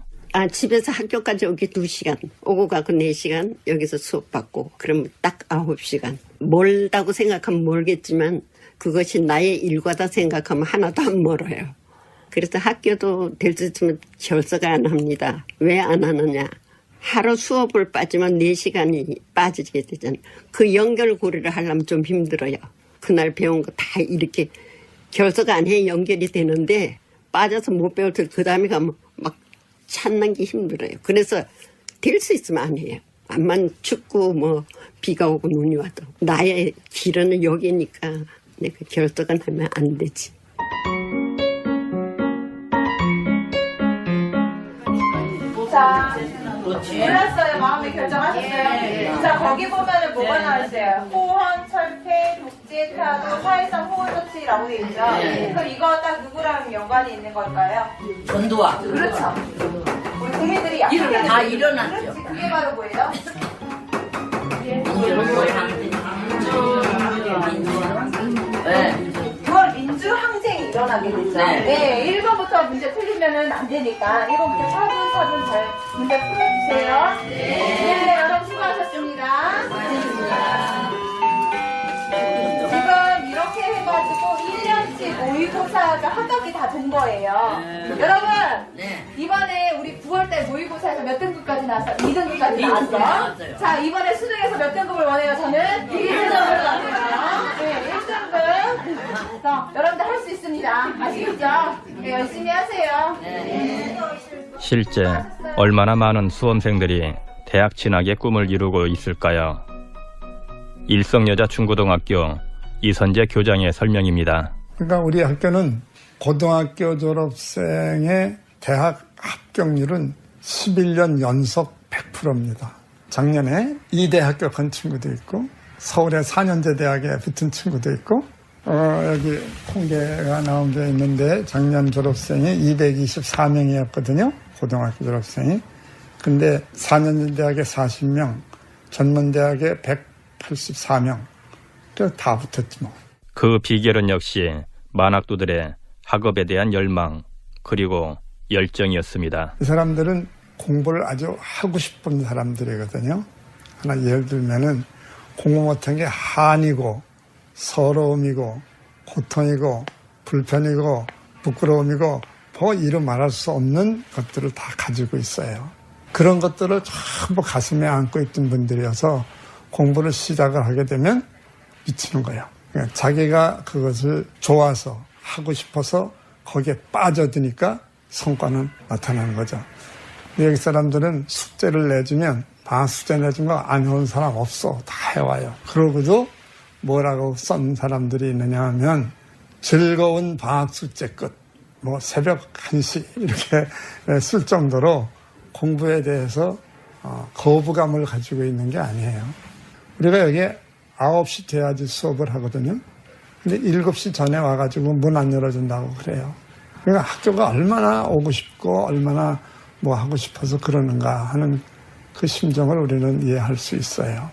집에서 학교까지 오기 2시간, 오고 가고 4시간, 여기서 수업 받고, 그러면 딱 9시간. 멀다고 생각하면 멀겠지만 그것이 나의 일과다 생각하면 하나도 안 멀어요. 그래서 학교도 될 수 있으면 결석을 안 합니다. 왜 안 하느냐. 하루 수업을 빠지면 4시간이 빠지게 되잖아요. 그 연결고리를 하려면 좀 힘들어요. 그날 배운 거 다 이렇게 결석 안 해 연결이 되는데 빠져서 못 배울 때 그 다음에 가면 막 찾는 게 힘들어요. 그래서 될 수 있으면 안 해요. 암만 춥고 비가 오고 눈이 와도 나의 길은 여기니까 내가 결석은 하면 안 되지. 자, 몰랐어요. 마음에 결정하셨어요? 자, 거기 보면은 뭐가 나와있어요? 호헌, 철폐, 독재, 타도, 사회성 호소치라고 되어 있죠? 그럼 이거 딱 누구랑 연관이 있는 걸까요? 전두환. 그렇죠. 우리 국민들이 약속을 다 일어났죠. 그렇지. 그게 바로 뭐예요? 네. 9월 민주항쟁이 일어나게 되죠. 네. 1번부터 문제 풀리면은 안 되니까 1번부터 차분차분 잘 문제 풀어주세요. 네. 여러분 수고하셨습니다. 지금 이렇게 해가지고 1년치 모의고사가 합격이 다 된 거예요. 여러분 이번에 우리 9월달 모의고사에서 몇 등급까지 나왔어? 2등급까지 나왔어. 자, 이번에 수능에서 몇 등급을 원해요? 저는 1등급을 원해요. 네, 1등급. 그래서 여러분들 할 수 있습니다. 아시겠죠? 네, 열심히 하세요. 실제 얼마나 많은 수험생들이 대학 진학의 꿈을 이루고 있을까요? 일성여자중고등학교 이선재 교장의 설명입니다. 그러니까 우리 학교는 고등학교 졸업생의 대학 합격률은 11년 연속 100%입니다. 작년에 이대 합격한 친구도 있고 서울의 4년제 대학에 붙은 친구도 있고 여기 통계가 나온 게 있는데 작년 졸업생이 224명이었거든요. 고등학교 졸업생이. 근데 4년제 대학에 40명, 전문대학에 184명. 다 붙었지 뭐. 그 비결은 역시 만학도들의 학업에 대한 열망 그리고 열정이었습니다. 이 사람들은 공부를 아주 하고 싶은 사람들이거든요. 하나 예를 들면은 공부 못한 게 한이고 서러움이고 고통이고 불편이고 부끄러움이고 이루 말할 수 없는 것들을 다 가지고 있어요. 그런 것들을 전부 가슴에 안고 있던 분들이어서 공부를 시작을 하게 되면 미치는 거예요. 그러니까 자기가 그것을 좋아서 하고 싶어서 거기에 빠져드니까 성과는 나타나는 거죠. 여기 사람들은 숙제를 내주면 방학 숙제 내준 거 안 해온 사람 없어. 다 해와요. 그러고도 뭐라고 쓴 사람들이 있느냐 하면 즐거운 방학 숙제 끝. 새벽 1시 이렇게 쓸 정도로 공부에 대해서 거부감을 가지고 있는 게 아니에요. 우리가 여기 9시 돼야지 수업을 하거든요. 근데 7시 전에 와가지고 문 안 열어준다고 그래요. 그러니까 학교가 얼마나 오고 싶고 얼마나 하고 싶어서 그러는가 하는 그 심정을 우리는 이해할 수 있어요.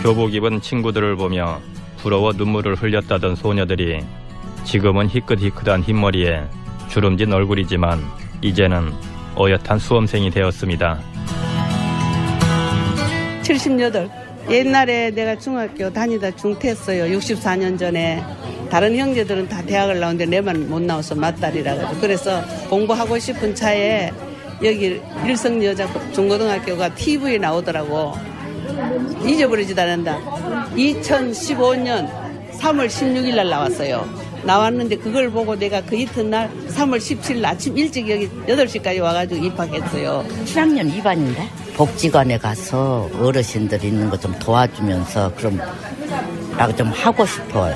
교복 입은 친구들을 보며 부러워 눈물을 흘렸다던 소녀들이 지금은 희끗희끗한 흰머리에 주름진 얼굴이지만 이제는 어엿한 수험생이 되었습니다. 78. 옛날에 내가 중학교 다니다 중퇴했어요. 64년 전에. 다른 형제들은 다 대학을 나오는데 내만 못 나와서 맞다리라 가지고. 그래서 공부하고 싶은 차에 여기 일성여자중고등학교가 TV에 나오더라고. 잊어버리지도 않는다. 2015년 3월 16일 날 나왔어요. 나왔는데 그걸 보고 내가 그 이튿날 3월 17일 아침 일찍 여기 8시까지 와가지고 입학했어요. 7학년 2반인데 복지관에 가서 어르신들 있는 거 좀 도와주면서 그럼 나도 좀 하고 싶어요.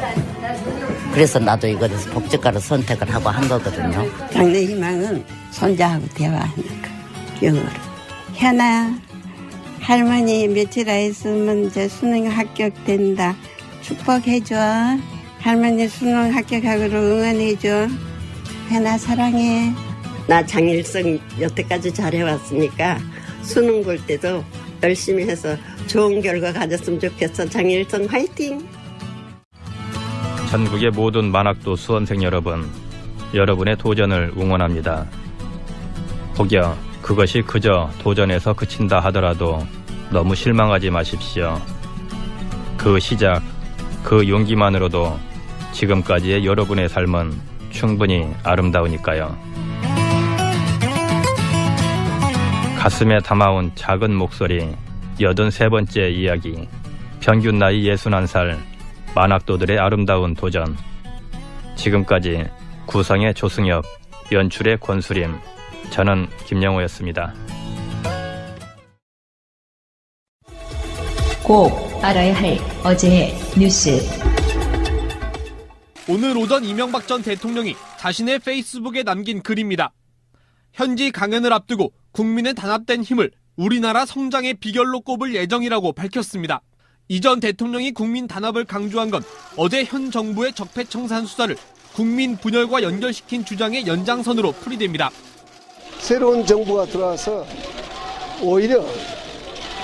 그래서 나도 이거에서 복지과를 선택을 하고 한 거거든요. 장래 희망은 손자하고 대화하는 거. 영어로. 현아, 할머니 며칠 안 있으면 이제 수능 합격된다. 축복해줘. 할머니 수능 합격하기로 응원해줘. 현아 사랑해. 나 장일성 여태까지 잘해왔으니까 수능 볼 때도 열심히 해서 좋은 결과 가졌으면 좋겠어. 장일성 화이팅! 전국의 모든 만학도 수험생 여러분, 여러분의 도전을 응원합니다. 혹여 그것이 그저 도전에서 그친다 하더라도 너무 실망하지 마십시오. 그 시작, 그 용기만으로도 지금까지의 여러분의 삶은 충분히 아름다우니까요. 가슴에 담아온 작은 목소리, 83번째 이야기, 평균 나이 61살, 만학도들의 아름다운 도전. 지금까지 구성의 조승엽, 연출의 권수림, 저는 김영호였습니다. 꼭 알아야 할 어제의 뉴스. 오늘 오전 이명박 전 대통령이 자신의 페이스북에 남긴 글입니다. 현지 강연을 앞두고 국민의 단합된 힘을 우리나라 성장의 비결로 꼽을 예정이라고 밝혔습니다. 이 전 대통령이 국민 단합을 강조한 건 어제 현 정부의 적폐청산 수사를 국민 분열과 연결시킨 주장의 연장선으로 풀이됩니다. 새로운 정부가 들어와서 오히려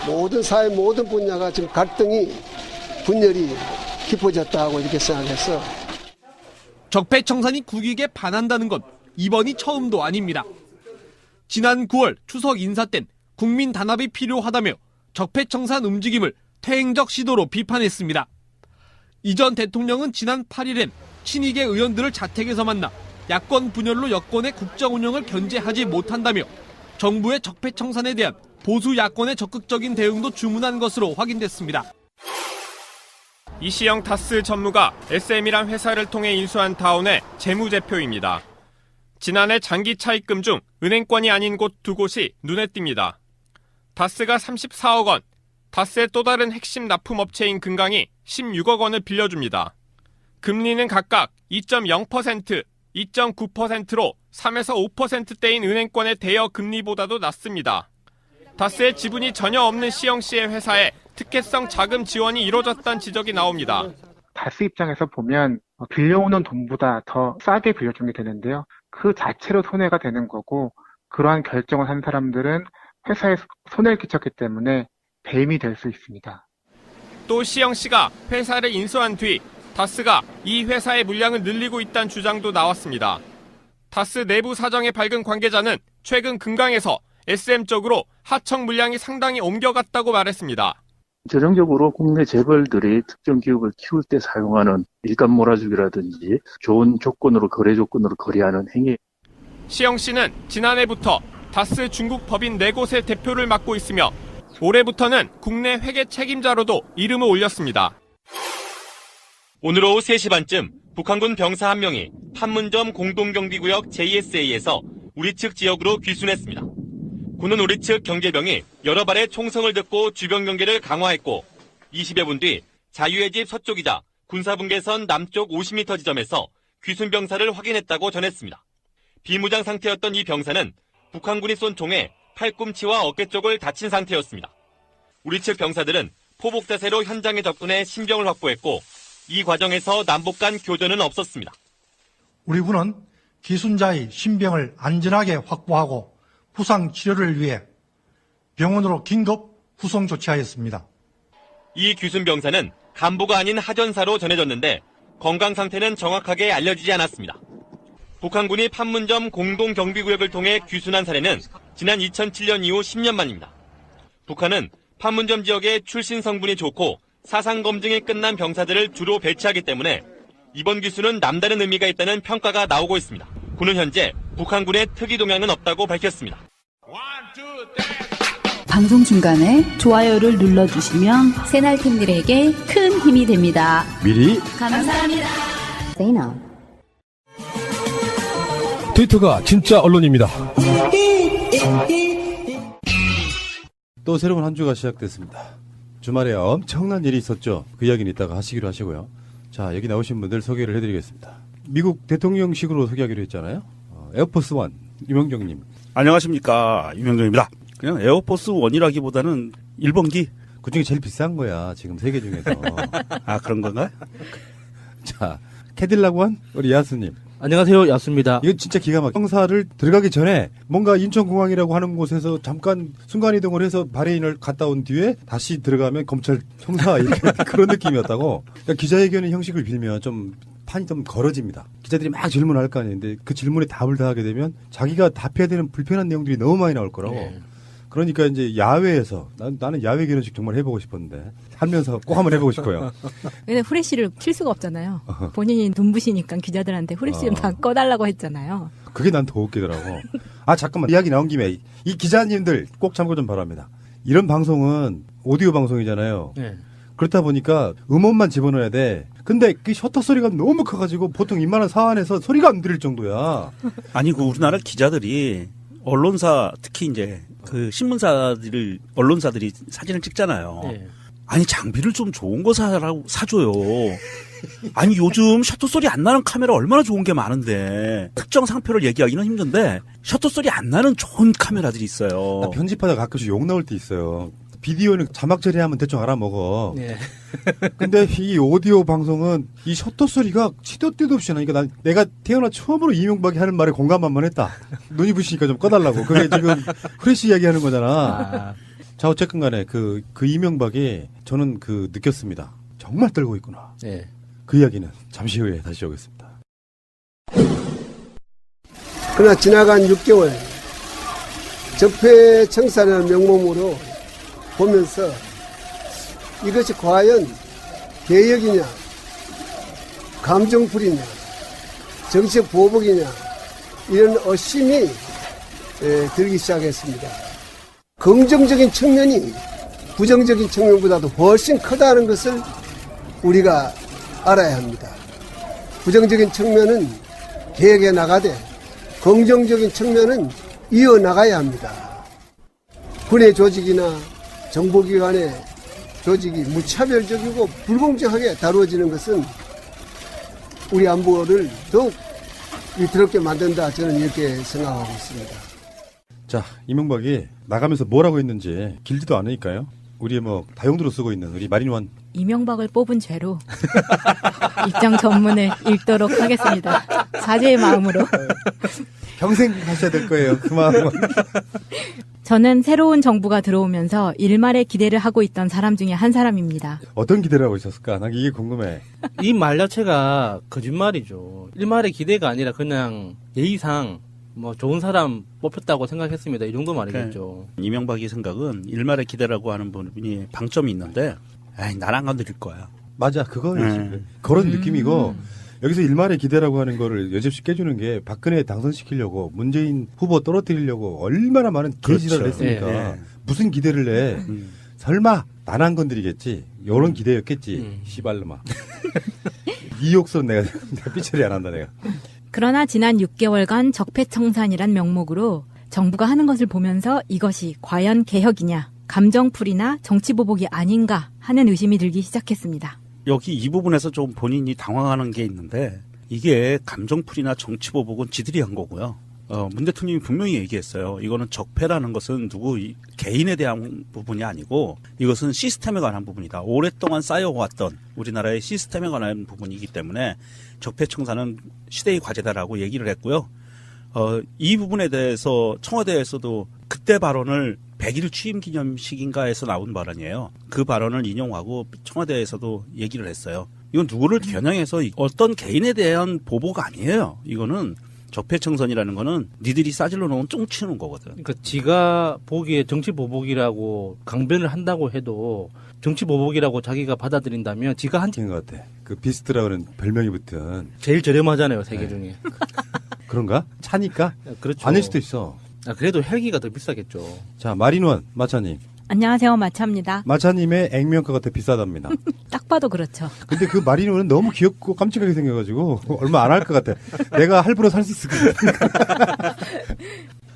모든 사회 모든 분야가 지금 갈등이 분열이 깊어졌다고 이렇게 생각해서 적폐청산이 국익에 반한다는 건 이번이 처음도 아닙니다. 지난 9월 추석 인사 땐 국민 단합이 필요하다며 적폐청산 움직임을 퇴행적 시도로 비판했습니다. 이 전 대통령은 지난 8일엔 친이계 의원들을 자택에서 만나 야권 분열로 여권의 국정 운영을 견제하지 못한다며 정부의 적폐청산에 대한 보수 야권의 적극적인 대응도 주문한 것으로 확인됐습니다. 이시영 타스 전무가 SM이란 회사를 통해 인수한 타운의 재무제표입니다. 지난해 장기 차입금 중 은행권이 아닌 곳 두 곳이 눈에 띕니다. 다스가 34억 원, 다스의 또 다른 핵심 납품업체인 금강이 16억 원을 빌려줍니다. 금리는 각각 2.0%, 2.9%로 3에서 5%대인 은행권의 대여 금리보다도 낮습니다. 다스의 지분이 전혀 없는 시영 씨의 회사에 특혜성 자금 지원이 이루어졌다는 지적이 나옵니다. 다스 입장에서 보면 빌려오는 돈보다 더 싸게 빌려준 게 되는데요. 그 자체로 손해가 되는 거고 그러한 결정을 한 사람들은 회사에 손해를 끼쳤기 때문에 배임이 될 수 있습니다. 또 시영 씨가 회사를 인수한 뒤 다스가 이 회사의 물량을 늘리고 있다는 주장도 나왔습니다. 다스 내부 사정에 밝은 관계자는 최근 금강에서 SM 쪽으로 하청 물량이 상당히 옮겨갔다고 말했습니다. 전형적으로 국내 재벌들이 특정 기업을 키울 때 사용하는 일감 몰아주기라든지 좋은 조건으로 거래 조건으로 거래하는 행위. 시영 씨는 지난해부터 다스 중국 법인 4곳의 대표를 맡고 있으며 올해부터는 국내 회계 책임자로도 이름을 올렸습니다. 오늘 오후 3시 반쯤 북한군 병사 1명이 판문점 공동경비구역 JSA에서 우리 측 지역으로 귀순했습니다. 군은 우리 측 경계병이 여러 발의 총성을 듣고 주변 경계를 강화했고 20여 분 뒤 자유의 집 서쪽이자 군사분계선 남쪽 50m 지점에서 귀순 병사를 확인했다고 전했습니다. 비무장 상태였던 이 병사는 북한군이 쏜 총에 팔꿈치와 어깨 쪽을 다친 상태였습니다. 우리 측 병사들은 포복 자세로 현장에 접근해 신병을 확보했고 이 과정에서 남북 간 교전은 없었습니다. 우리 군은 기순자의 신병을 안전하게 확보하고 부상 치료를 위해 병원으로 긴급 후송 조치하였습니다. 이 귀순 병사는 간부가 아닌 하전사로 전해졌는데 건강 상태는 정확하게 알려지지 않았습니다. 북한군이 판문점 공동경비구역을 통해 귀순한 사례는 지난 2007년 이후 10년 만입니다. 북한은 판문점 지역에 출신 성분이 좋고 사상검증이 끝난 병사들을 주로 배치하기 때문에 이번 귀순은 남다른 의미가 있다는 평가가 나오고 있습니다. 군은 현재 북한군의 특이 동향은 없다고 밝혔습니다. 방송 중간에 좋아요를 눌러주시면 새날팀들에게 큰 힘이 됩니다. 미리 감사합니다. 트위터가 진짜 언론입니다. 또 새로운 한 주가 시작됐습니다. 주말에 엄청난 일이 있었죠. 그 이야기는 이따가 하시기로 하시고요. 자, 여기 나오신 분들 소개를 해드리겠습니다. 미국 대통령식으로 소개하기로 했잖아요. 에어포스 원 유명정님. 안녕하십니까, 유명정입니다. 그냥 에어포스 원이라기보다는 1번기. 그중에 제일 비싼 거야, 지금 세계 중에서. 아, 그런 건가요? 자, 캐딜락 원 우리 야수님. 안녕하세요, 야수입니다. 이거 진짜 기가 막혀. 형사를 들어가기 전에 뭔가 인천공항이라고 하는 곳에서 잠깐 순간이동을 해서 바레인을 갔다 온 뒤에 다시 들어가면 검찰 형사 이렇게 그런 느낌이었다고. 그러니까 기자회견의 형식을 빌면 좀 판이 좀 걸어집니다. 기자들이 막 질문할 거 아닌데 그 질문에 답을 다 하게 되면 자기가 답해야 되는 불편한 내용들이 너무 많이 나올 거라고. 네. 그러니까 이제 야외에서 나는 야외 결혼식 정말 해보고 싶었는데 살면서 꼭 한번 해보고 싶어요. 근데 후레쉬를 킬 수가 없잖아요. 본인이 눈부시니까 기자들한테 후레쉬 막 꺼달라고 했잖아요. 그게 난 더 웃기더라고. 아 잠깐만 이야기 나온 김에 이 기자님들 꼭 참고 좀 바랍니다. 이런 방송은 오디오 방송이잖아요. 네. 그렇다 보니까 음원만 집어넣어야 돼. 근데 그 셔터 소리가 너무 커가지고 보통 이만한 사안에서 소리가 안 들릴 정도야. 아니, 그 우리나라 기자들이 언론사 특히 이제 그 신문사들을 언론사들이 사진을 찍잖아요. 네. 아니 장비를 좀 좋은 거 사줘요. 아니 요즘 셔터 소리 안 나는 카메라 얼마나 좋은 게 많은데 특정 상표를 얘기하기는 힘든데 셔터 소리 안 나는 좋은 카메라들이 있어요. 나 편집하다 가끔씩 욕 나올 때 있어요. 비디오는 자막 처리하면 대충 알아먹어. 네. 근데 이 오디오 방송은 이 셔터 소리가 시도 때도 없이 나니까 내가 태어나 처음으로 이명박이 하는 말에 공감만 했다. 눈이 부시니까 좀 꺼달라고. 그게 지금 후레쉬 이야기하는 거잖아. 아. 자, 어쨌든 간에 그 이명박이 저는 느꼈습니다. 정말 떨고 있구나. 네. 그 이야기는 잠시 후에 다시 오겠습니다. 그러나 지나간 6개월 적폐청산이라는 명목으로 보면서 이것이 과연 개혁이냐, 감정풀이냐, 정치적 보복이냐 이런 의심이 들기 시작했습니다. 긍정적인 측면이 부정적인 측면보다도 훨씬 크다는 것을 우리가 알아야 합니다. 부정적인 측면은 개혁해 나가되 긍정적인 측면은 이어나가야 합니다. 군의 조직이나 정보기관의 조직이 무차별적이고 불공정하게 다루어지는 것은 우리 안보를 더욱 위태롭게 만든다, 저는 이렇게 생각하고 있습니다. 자, 이명박이 나가면서 뭐라고 했는지 길지도 않으니까요. 우리 다용도로 쓰고 있는 우리 마린원. 이명박을 뽑은 죄로 입장 전문을 읽도록 하겠습니다. 사죄의 마음으로. 평생 하셔야 될 거예요. 그 마음은. 저는 새로운 정부가 들어오면서 일말의 기대를 하고 있던 사람 중에 한 사람입니다. 어떤 기대를 하고 있었을까? 난 이게 궁금해. 이 말 자체가 거짓말이죠. 일말의 기대가 아니라 그냥 예의상 좋은 사람 뽑혔다고 생각했습니다. 이 정도 말이겠죠. 이명박의 생각은 일말의 기대라고 하는 부분이 방점이 있는데, 난 안 건드릴 거야. 맞아, 그거는 그런 느낌이고, 여기서 일말의 기대라고 하는 거를 여집시 깨주는 게 박근혜 당선시키려고 문재인 후보 떨어뜨리려고 얼마나 많은 개지랄을 했습니까? 네. 무슨 기대를 내? 설마 난 안 건드리겠지? 이런 기대였겠지. 씨발놈아. 이 욕설 내가 삐처리 안 한다 내가. 그러나 지난 6개월간 적폐청산이란 명목으로 정부가 하는 것을 보면서 이것이 과연 개혁이냐, 감정풀이나 정치보복이 아닌가 하는 의심이 들기 시작했습니다. 여기 이 부분에서 좀 본인이 당황하는 게 있는데, 이게 감정풀이나 정치보복은 지들이 한 거고요. 문 대통령이 분명히 얘기했어요. 이거는 적폐라는 것은 개인에 대한 부분이 아니고 이것은 시스템에 관한 부분이다. 오랫동안 쌓여왔던 우리나라의 시스템에 관한 부분이기 때문에 적폐청산은 시대의 과제다라고 얘기를 했고요. 이 부분에 대해서 청와대에서도 그때 발언을 100일 취임 기념식인가에서 나온 발언이에요. 그 발언을 인용하고 청와대에서도 얘기를 했어요. 이건 누구를 겨냥해서 어떤 개인에 대한 보복 아니에요. 이거는 적폐청산이라는 거는 니들이 싸질러 놓은 쫑치는 거거든. 그러니까 지가 보기에 정치 보복이라고 강변을 한다고 해도 정치 보복이라고 자기가 받아들인다면 지가 한 것 같아. 그 비스트라고는 별명이 붙은 제일 저렴하잖아요, 세계 중에. 그런가? 차니까? 그렇죠. 아닐 수도 있어. 그래도 헬기가 더 비싸겠죠. 자, 마린원 마차님. 안녕하세요, 마차입니다. 마차님의 액면가가 더 비싸답니다. 딱 봐도 그렇죠. 근데 그 마린원은 너무 귀엽고 깜찍하게 생겨가지고 얼마 안 할 것 같아. 내가 할부로 살 수 있을 것 같아.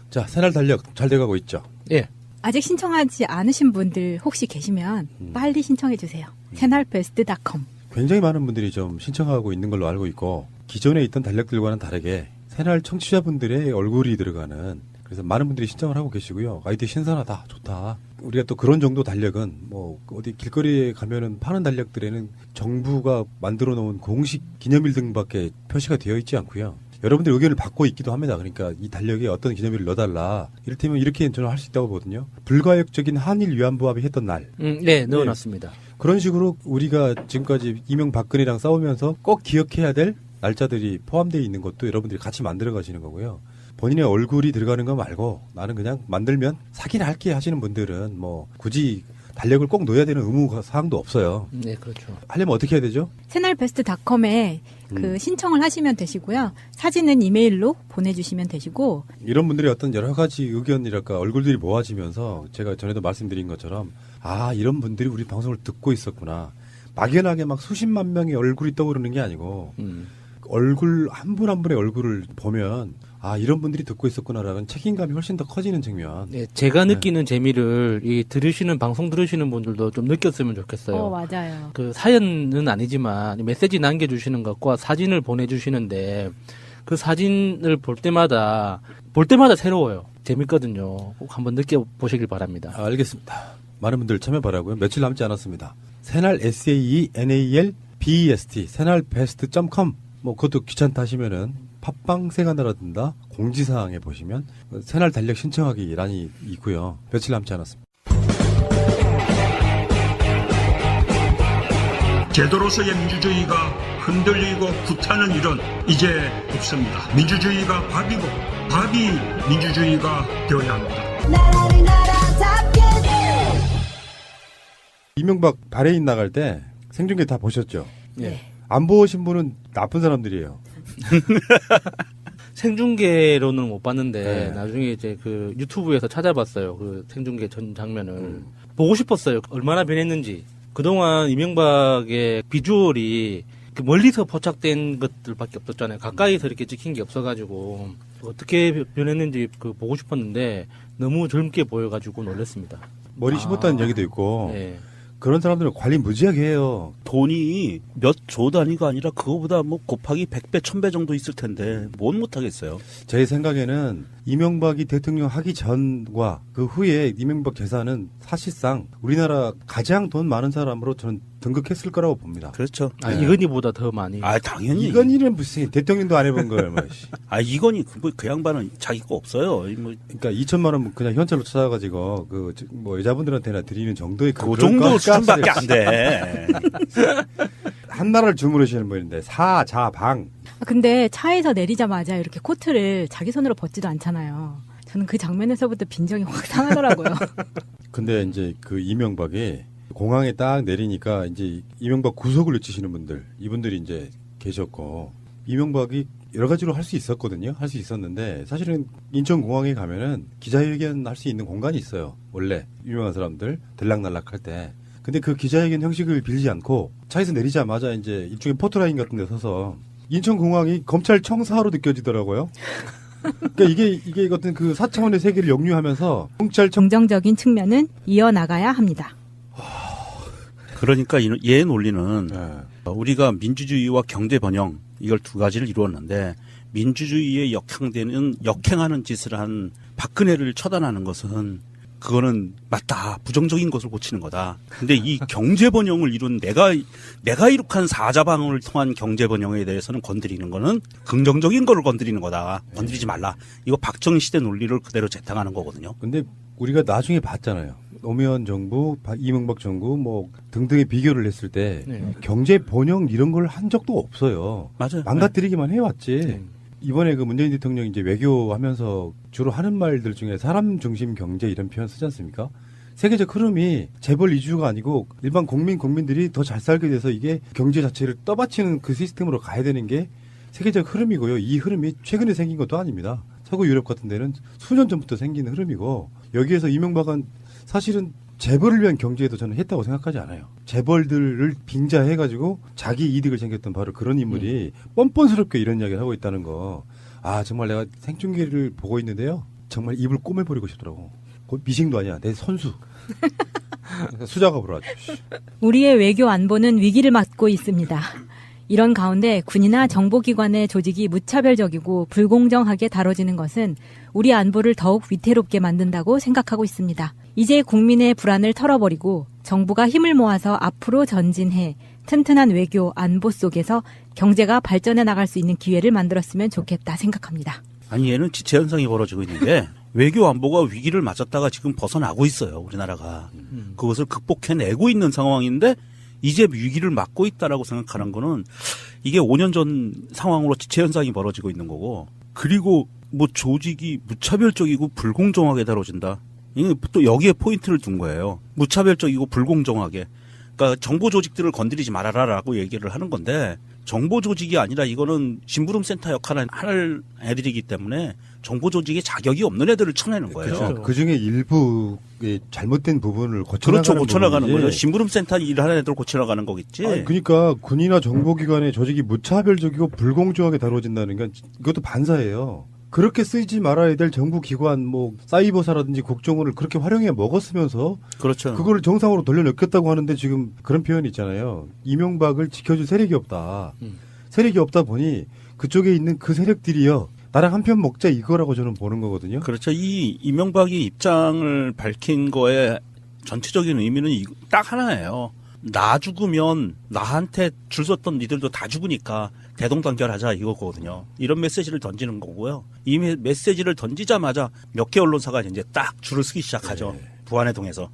자, 새날 달력 잘 돼가고 있죠? 예. 아직 신청하지 않으신 분들 혹시 계시면 빨리 신청해 주세요. 새날베스트.com. 굉장히 많은 분들이 좀 신청하고 있는 걸로 알고 있고, 기존에 있던 달력들과는 다르게 새날 청취자분들의 얼굴이 들어가는, 그래서 많은 분들이 신청을 하고 계시고요. 아이디 신선하다, 좋다. 우리가 또 그런 정도 달력은 뭐 어디 길거리에 가면은 파는 달력들에는 정부가 만들어 놓은 공식 기념일 등밖에 표시가 되어 있지 않고요. 여러분들 의견을 받고 있기도 합니다. 그러니까 이 달력에 어떤 기념일을 넣어달라. 이를테면 이렇게 저는 할 수 있다고 보거든요. 불가역적인 한일 위안부합이 했던 날. 네, 넣어놨습니다. 그런 식으로 우리가 지금까지 이명박근혜랑 싸우면서 꼭 기억해야 될 날짜들이 포함되어 있는 것도 여러분들이 같이 만들어 가시는 거고요. 본인의 얼굴이 들어가는 거 말고 나는 그냥 만들면 사긴 할게 하시는 분들은 뭐 굳이 달력을 꼭 넣어야 되는 의무 사항도 없어요. 네, 그렇죠. 하려면 어떻게 해야 되죠? 새날베스트.com에 그 신청을 하시면 되시고요. 사진은 이메일로 보내주시면 되시고. 이런 분들의 어떤 여러 가지 의견이랄까 얼굴들이 모아지면서 제가 전에도 말씀드린 것처럼 아, 이런 분들이 우리 방송을 듣고 있었구나. 막연하게 막 수십만 명의 얼굴이 떠오르는 게 아니고 얼굴 한 분 한 분의 얼굴을 보면 아, 이런 분들이 듣고 있었구나라는 책임감이 훨씬 더 커지는 측면. 네, 제가 느끼는 재미를 이 방송 들으시는 분들도 좀 느꼈으면 좋겠어요. 맞아요. 그 사연은 아니지만 메시지 남겨주시는 것과 사진을 보내주시는데 그 사진을 볼 때마다 새로워요. 재밌거든요. 꼭 한번 느껴보시길 바랍니다. 알겠습니다. 많은 분들 참여 바라고요. 며칠 남지 않았습니다. 새날 SAENALBEST 새날베스트.com 뭐 그것도 귀찮다 하시면은 팟빵 세가나라 든다 공지사항에 보시면 새날 달력 신청하기 란이 있고요. 며칠 남지 않았습니다. 제도로서의 민주주의가 흔들리고 구타는 일은 이제 없습니다. 민주주의가 밥이고 밥이 민주주의가 되어야 합니다. 이명박 발해인 나갈 때 생중계 다 보셨죠? 네. 안 보신 분은 나쁜 사람들이에요. 생중계로는 못 봤는데 네. 나중에 이제 그 유튜브에서 찾아봤어요. 그 생중계 전 장면을 보고 싶었어요. 얼마나 변했는지. 그동안 이명박의 비주얼이 멀리서 포착된 것들밖에 없었잖아요. 가까이서 이렇게 찍힌 게 없어가지고 어떻게 변했는지 그 보고 싶었는데 너무 젊게 보여가지고 놀랐습니다. 머리 심었다는 얘기도 있고 네. 그런 사람들은 관리 무지하게 해요. 돈이 몇 조 단위가 아니라 그거보다 뭐 곱하기 100배, 1000배 정도 있을 텐데 뭔 못하겠어요. 제 생각에는 이명박이 대통령 하기 전과 그 후에 이명박 재산은 사실상 우리나라 가장 돈 많은 사람으로 저는 등극했을 거라고 봅니다. 그렇죠. 이건희보다 더 많이. 당연히. 이건희는 무슨 대통령도 안 해본 거예요. 이건희 그 양반은 자기 거 없어요. 뭐. 그러니까 2천만 원 그냥 현찰로 찾아가지고 뭐 여자분들한테나 드리는 정도의 그 정도 수준밖에 안 돼. 한 나라를 주무르시는 분인데 사자방. 근데 차에서 내리자마자 이렇게 코트를 자기 손으로 벗지도 않잖아요. 저는 그 장면에서부터 빈정이 확 상하더라고요. 근데 이제 그 이명박이 공항에 딱 내리니까 이제 이명박 구속을 외치시는 분들, 이분들이 이제 계셨고, 이명박이 여러 가지로 할 수 있었거든요. 할 수 있었는데, 사실은 인천공항에 가면은 기자회견 할 수 있는 공간이 있어요. 원래, 유명한 사람들, 들락날락 할 때. 근데 그 기자회견 형식을 빌지 않고, 차에서 내리자마자 이제 일종의 포토라인 같은 데 서서, 인천공항이 검찰 청사로 느껴지더라고요. 그러니까 이게 어떤 그 4차원의 세계를 역류하면서, 긍정적인 측면은 이어나가야 합니다. 그러니까 얘 논리는 우리가 민주주의와 경제 번영 이걸 두 가지를 이루었는데 민주주의에 역행하는 짓을 한 박근혜를 처단하는 것은 그거는 맞다. 부정적인 것을 고치는 거다. 근데 이 경제 번영을 이룬 내가 이룩한 사자방을 통한 경제 번영에 대해서는 건드리는 거는 긍정적인 거를 건드리는 거다. 건드리지 말라. 이거 박정희 시대 논리를 그대로 재탕하는 거거든요. 근데 우리가 나중에 봤잖아요. 노무현 정부, 이명박 정부 뭐 등등의 비교를 했을 때 경제 번영 이런 걸 한 적도 없어요. 맞아요. 망가뜨리기만 해왔지. 이번에 그 문재인 대통령이 이제 외교하면서 주로 하는 말들 중에 사람 중심 경제 이런 표현 쓰지 않습니까? 세계적 흐름이 재벌 이주가 아니고 일반 국민들이 더 잘 살게 돼서 이게 경제 자체를 떠받치는 그 시스템으로 가야 되는 게 세계적 흐름이고요. 이 흐름이 최근에 생긴 것도 아닙니다. 서구 유럽 같은 데는 수년 전부터 생긴 흐름이고 여기에서 이명박은 사실은 재벌을 위한 경제에도 저는 했다고 생각하지 않아요. 재벌들을 빙자해가지고 자기 이득을 챙겼던 바로 그런 인물이 뻔뻔스럽게 이런 이야기를 하고 있다는 거. 아 정말 내가 생중계를 보고 있는데요. 정말 입을 꼬매버리고 싶더라고. 미싱도 아니야. 내 선수. 수작업으로 아주. 우리의 외교 안보는 위기를 맞고 있습니다. 이런 가운데 군이나 정보기관의 조직이 무차별적이고 불공정하게 다뤄지는 것은 우리 안보를 더욱 위태롭게 만든다고 생각하고 있습니다. 이제 국민의 불안을 털어버리고 정부가 힘을 모아서 앞으로 전진해 튼튼한 외교 안보 속에서 경제가 발전해 나갈 수 있는 기회를 만들었으면 좋겠다 생각합니다. 아니 얘는 지체 현상이 벌어지고 있는데 외교 안보가 위기를 맞았다가 지금 벗어나고 있어요. 우리나라가. 그것을 극복해내고 있는 상황인데 이제 위기를 맞고 있다라고 생각하는 거는 이게 5년 전 상황으로 지체 현상이 벌어지고 있는 거고 그리고 뭐 조직이 무차별적이고 불공정하게 다뤄진다. 이게 또 여기에 포인트를 둔 거예요. 무차별적이고 불공정하게. 그러니까 정보 조직들을 건드리지 말아라라고 얘기를 하는 건데 정보 조직이 아니라 이거는 심부름 센터 역할을 할 애들이기 때문에 정보 조직에 자격이 없는 애들을 쳐내는 거예요. 그렇죠. 그 중에 일부의 잘못된 부분을 고쳐나가는 그렇죠. 고쳐나가는 부분이지. 거죠. 심부름 센터 일하는 애들 고쳐나가는 거겠지. 아니, 그러니까 군이나 정보기관의 조직이 무차별적이고 불공정하게 다뤄진다는 건 이것도 반사예요. 그렇게 쓰지 말아야 될 정부기관, 뭐 사이버사라든지 국정원을 그렇게 활용해 먹었으면서 그렇죠. 그거를 정상으로 돌려놓겠다고 하는데 지금 그런 표현이 있잖아요. 이명박을 지켜줄 세력이 없다. 세력이 없다 보니 그쪽에 있는 그 세력들이요. 나랑 한편 먹자 이거라고 저는 보는 거거든요. 그렇죠. 이 이명박이 입장을 밝힌 거에 전체적인 의미는 딱 하나예요. 나 죽으면 나한테 줄 섰던 니들도 다 죽으니까 대동단결하자 이거거든요. 이런 메시지를 던지는 거고요. 이 메시지를 던지자마자 몇 개 언론사가 이제 딱 줄을 서기 시작하죠. 네. 부안의 동에서.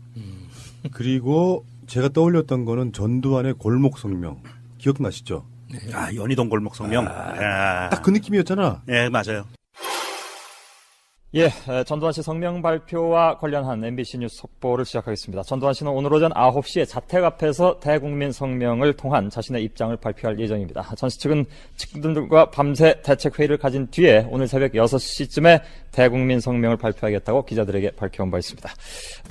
그리고 제가 떠올렸던 거는 전두환의 골목 성명 기억나시죠? 아 연희동 골목 성명. 딱 그 느낌이었잖아. 네 맞아요. 예, 전두환 씨 성명 발표와 관련한 MBC 뉴스 속보를 시작하겠습니다. 전두환 씨는 오늘 오전 9시에 자택 앞에서 대국민 성명을 통한 자신의 입장을 발표할 예정입니다. 전 씨 측은 측근들과 밤새 대책회의를 가진 뒤에 오늘 새벽 6시쯤에 대국민 성명을 발표하겠다고 기자들에게 밝혀온 바 있습니다.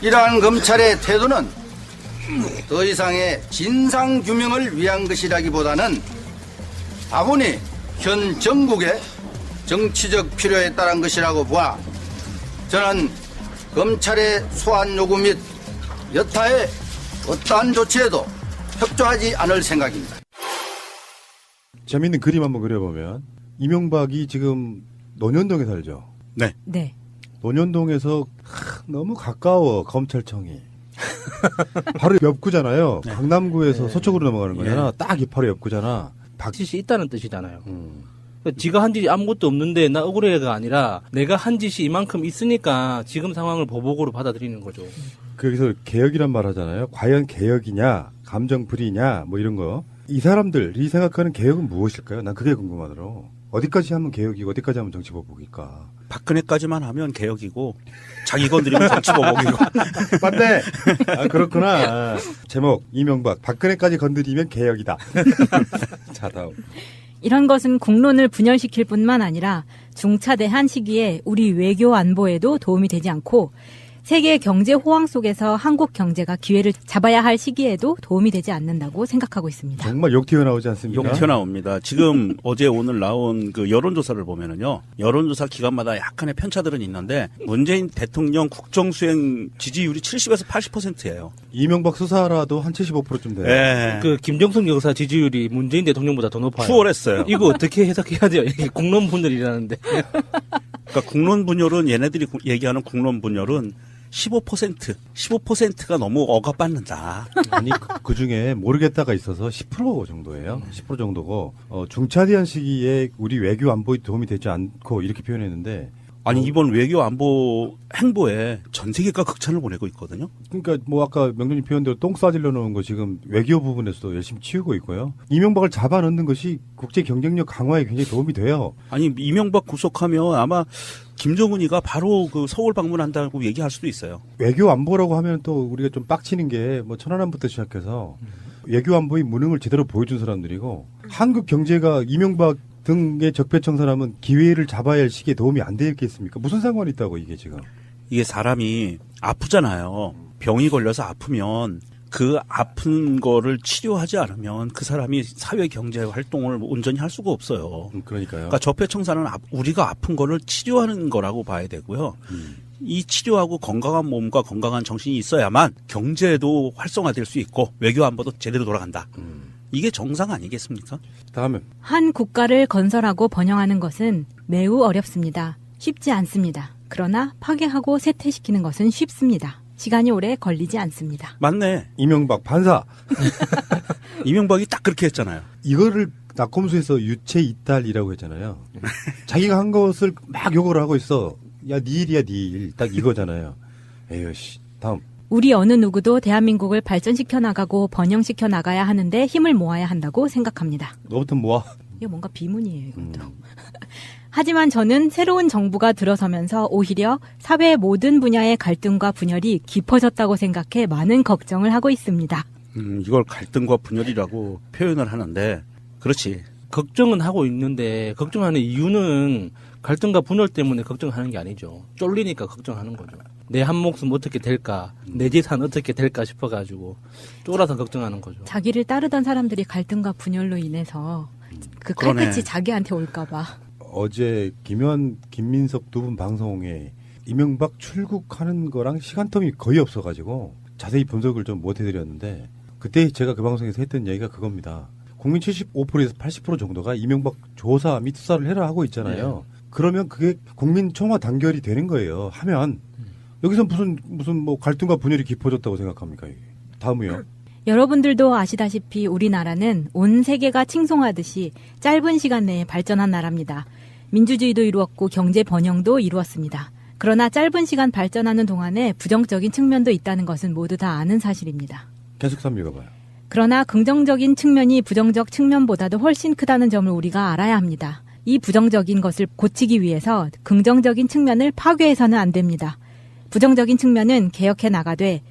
이러한 검찰의 태도는 더 이상의 진상규명을 위한 것이라기보다는 다분히 현 정국의 정치적 필요에 따른 것이라고 보아 저는 검찰의 소환 요구 및 여타의 어떠한 조치에도 협조하지 않을 생각입니다. 재미있는 그림 한번 그려보면 이명박이 지금 논현동에 살죠. 네. 네. 논현동에서 너무 가까워 검찰청이. 바로 옆구잖아요. 네. 강남구에서 네. 서쪽으로 넘어가는 거잖아. 네. 딱 이 바로 옆구잖아. 짓이 있다는 뜻이잖아요. 그러니까 지가 한 짓이 아무것도 없는데 나 억울해가 아니라 내가 한 짓이 이만큼 있으니까 지금 상황을 보복으로 받아들이는 거죠. 그래서 개혁이란 말 하잖아요. 과연 개혁이냐, 감정불이냐, 뭐 이런 거. 이 사람들이 생각하는 개혁은 무엇일까요? 난 그게 궁금하더라고. 어디까지 하면 개혁이고 어디까지 하면 정치보복일까? 박근혜까지만 하면 개혁이고 자기 건드리면 정치보복이고. 맞네. 아, 그렇구나. 제목 이명박 박근혜까지 건드리면 개혁이다. 자 다음. 이런 것은 국론을 분열시킬 뿐만 아니라 중차대한 시기에 우리 외교 안보에도 도움이 되지 않고 세계 경제 호황 속에서 한국 경제가 기회를 잡아야 할 시기에도 도움이 되지 않는다고 생각하고 있습니다. 정말 욕 튀어나오지 않습니까? 욕 튀어나옵니다. 지금 어제 오늘 나온 그 여론조사를 보면은요. 여론조사 기관마다 약간의 편차들은 있는데 문재인 대통령 국정수행 지지율이 70에서 80%예요. 이명박 수사라도 한 75%쯤 돼요. 네. 그 김정숙 여사 지지율이 문재인 대통령보다 더 높아요. 추월했어요. 이거 어떻게 해석해야 돼요? 이게 국론 분열이라는데. 그러니까 국론 분열은 얘네들이 얘기하는 국론 분열은 15%가 너무 억압받는다. 아니 그 중에 모르겠다가 있어서 10% 정도예요. 10% 정도고 중차대한 시기에 우리 외교 안보에 도움이 되지 않고 이렇게 표현했는데 아니 이번 외교 안보 행보에 전 세계가 극찬을 보내고 있거든요. 그러니까 뭐 아까 명준이 표현대로 똥 싸질러 놓은 거 지금 외교 부분에서도 열심히 치우고 있고요. 이명박을 잡아넣는 것이 국제 경쟁력 강화에 굉장히 도움이 돼요. 아니 이명박 구속하면 아마 김정은이가 바로 그 서울 방문한다고 얘기할 수도 있어요. 외교 안보라고 하면 또 우리가 좀 빡치는 게 뭐 천안함부터 시작해서 외교 안보의 무능을 제대로 보여준 사람들이고 한국 경제가 이명박 등의 적폐청산하면 기회를 잡아야 할 시기에 도움이 안 되겠습니까? 무슨 상관이 있다고 이게 지금? 이게 사람이 아프잖아요. 병이 걸려서 아프면 그 아픈 거를 치료하지 않으면 그 사람이 사회 경제 활동을 온전히 할 수가 없어요. 그러니까요. 그러니까 적폐청산은 우리가 아픈 거를 치료하는 거라고 봐야 되고요. 이 치료하고 건강한 몸과 건강한 정신이 있어야만 경제도 활성화될 수 있고 외교 안보도 제대로 돌아간다. 이게 정상 아니겠습니까? 다음에 한 국가를 건설하고 번영하는 것은 매우 어렵습니다. 쉽지 않습니다. 그러나 파괴하고 쇠퇴시키는 것은 쉽습니다. 시간이 오래 걸리지 않습니다. 맞네. 이명박 판사. 이명박이 딱 그렇게 했잖아요. 이거를 낙검수에서 유체 이탈이라고 했잖아요. 자기가 한 것을 막 욕을 하고 있어. 야, 네 일이야, 네 일. 딱 이거잖아요. 에휴, 씨. 다음. 우리 어느 누구도 대한민국을 발전시켜 나가고 번영시켜 나가야 하는데 힘을 모아야 한다고 생각합니다. 너부터 모아. 이거 뭔가 비문이에요, 이것도. 하지만 저는 새로운 정부가 들어서면서 오히려 사회의 모든 분야의 갈등과 분열이 깊어졌다고 생각해 많은 걱정을 하고 있습니다. 이걸 갈등과 분열이라고 표현을 하는데 그렇지. 걱정은 하고 있는데 걱정하는 이유는 갈등과 분열 때문에 걱정하는 게 아니죠. 쫄리니까 걱정하는 거죠. 내 한 목숨 어떻게 될까, 내 재산 어떻게 될까 싶어가지고 쫄아서 걱정하는 거죠. 자기를 따르던 사람들이 갈등과 분열로 인해서 그 그러네. 칼끝이 자기한테 올까 봐. 어제 김현, 김민석 두 분 방송에 이명박 출국하는 거랑 시간텀이 거의 없어가지고 자세히 분석을 좀 못 해드렸는데 그때 제가 그 방송에서 했던 얘기가 그겁니다. 국민 75%에서 80% 정도가 이명박 조사 및 수사를 해라 하고 있잖아요. 그러면 그게 국민 총화 단결이 되는 거예요. 하면 여기서 무슨 뭐 갈등과 분열이 깊어졌다고 생각합니까? 이게. 다음이요. 여러분들도 아시다시피 우리나라는 온 세계가 칭송하듯이 짧은 시간 내에 발전한 나라입니다. 민주주의도 이루었고 경제 번영도 이루었습니다. 그러나 짧은 시간 발전하는 동안에 부정적인 측면도 있다는 것은 모두 다 아는 사실입니다. 계속 읽어봐요. 그러나 긍정적인 측면이 부정적 측면보다도 훨씬 크다는 점을 우리가 알아야 합니다. 이 부정적인 것을 고치기 위해서 긍정적인 측면을 파괴해서는 안 됩니다. 부정적인 측면은 개혁해 나가되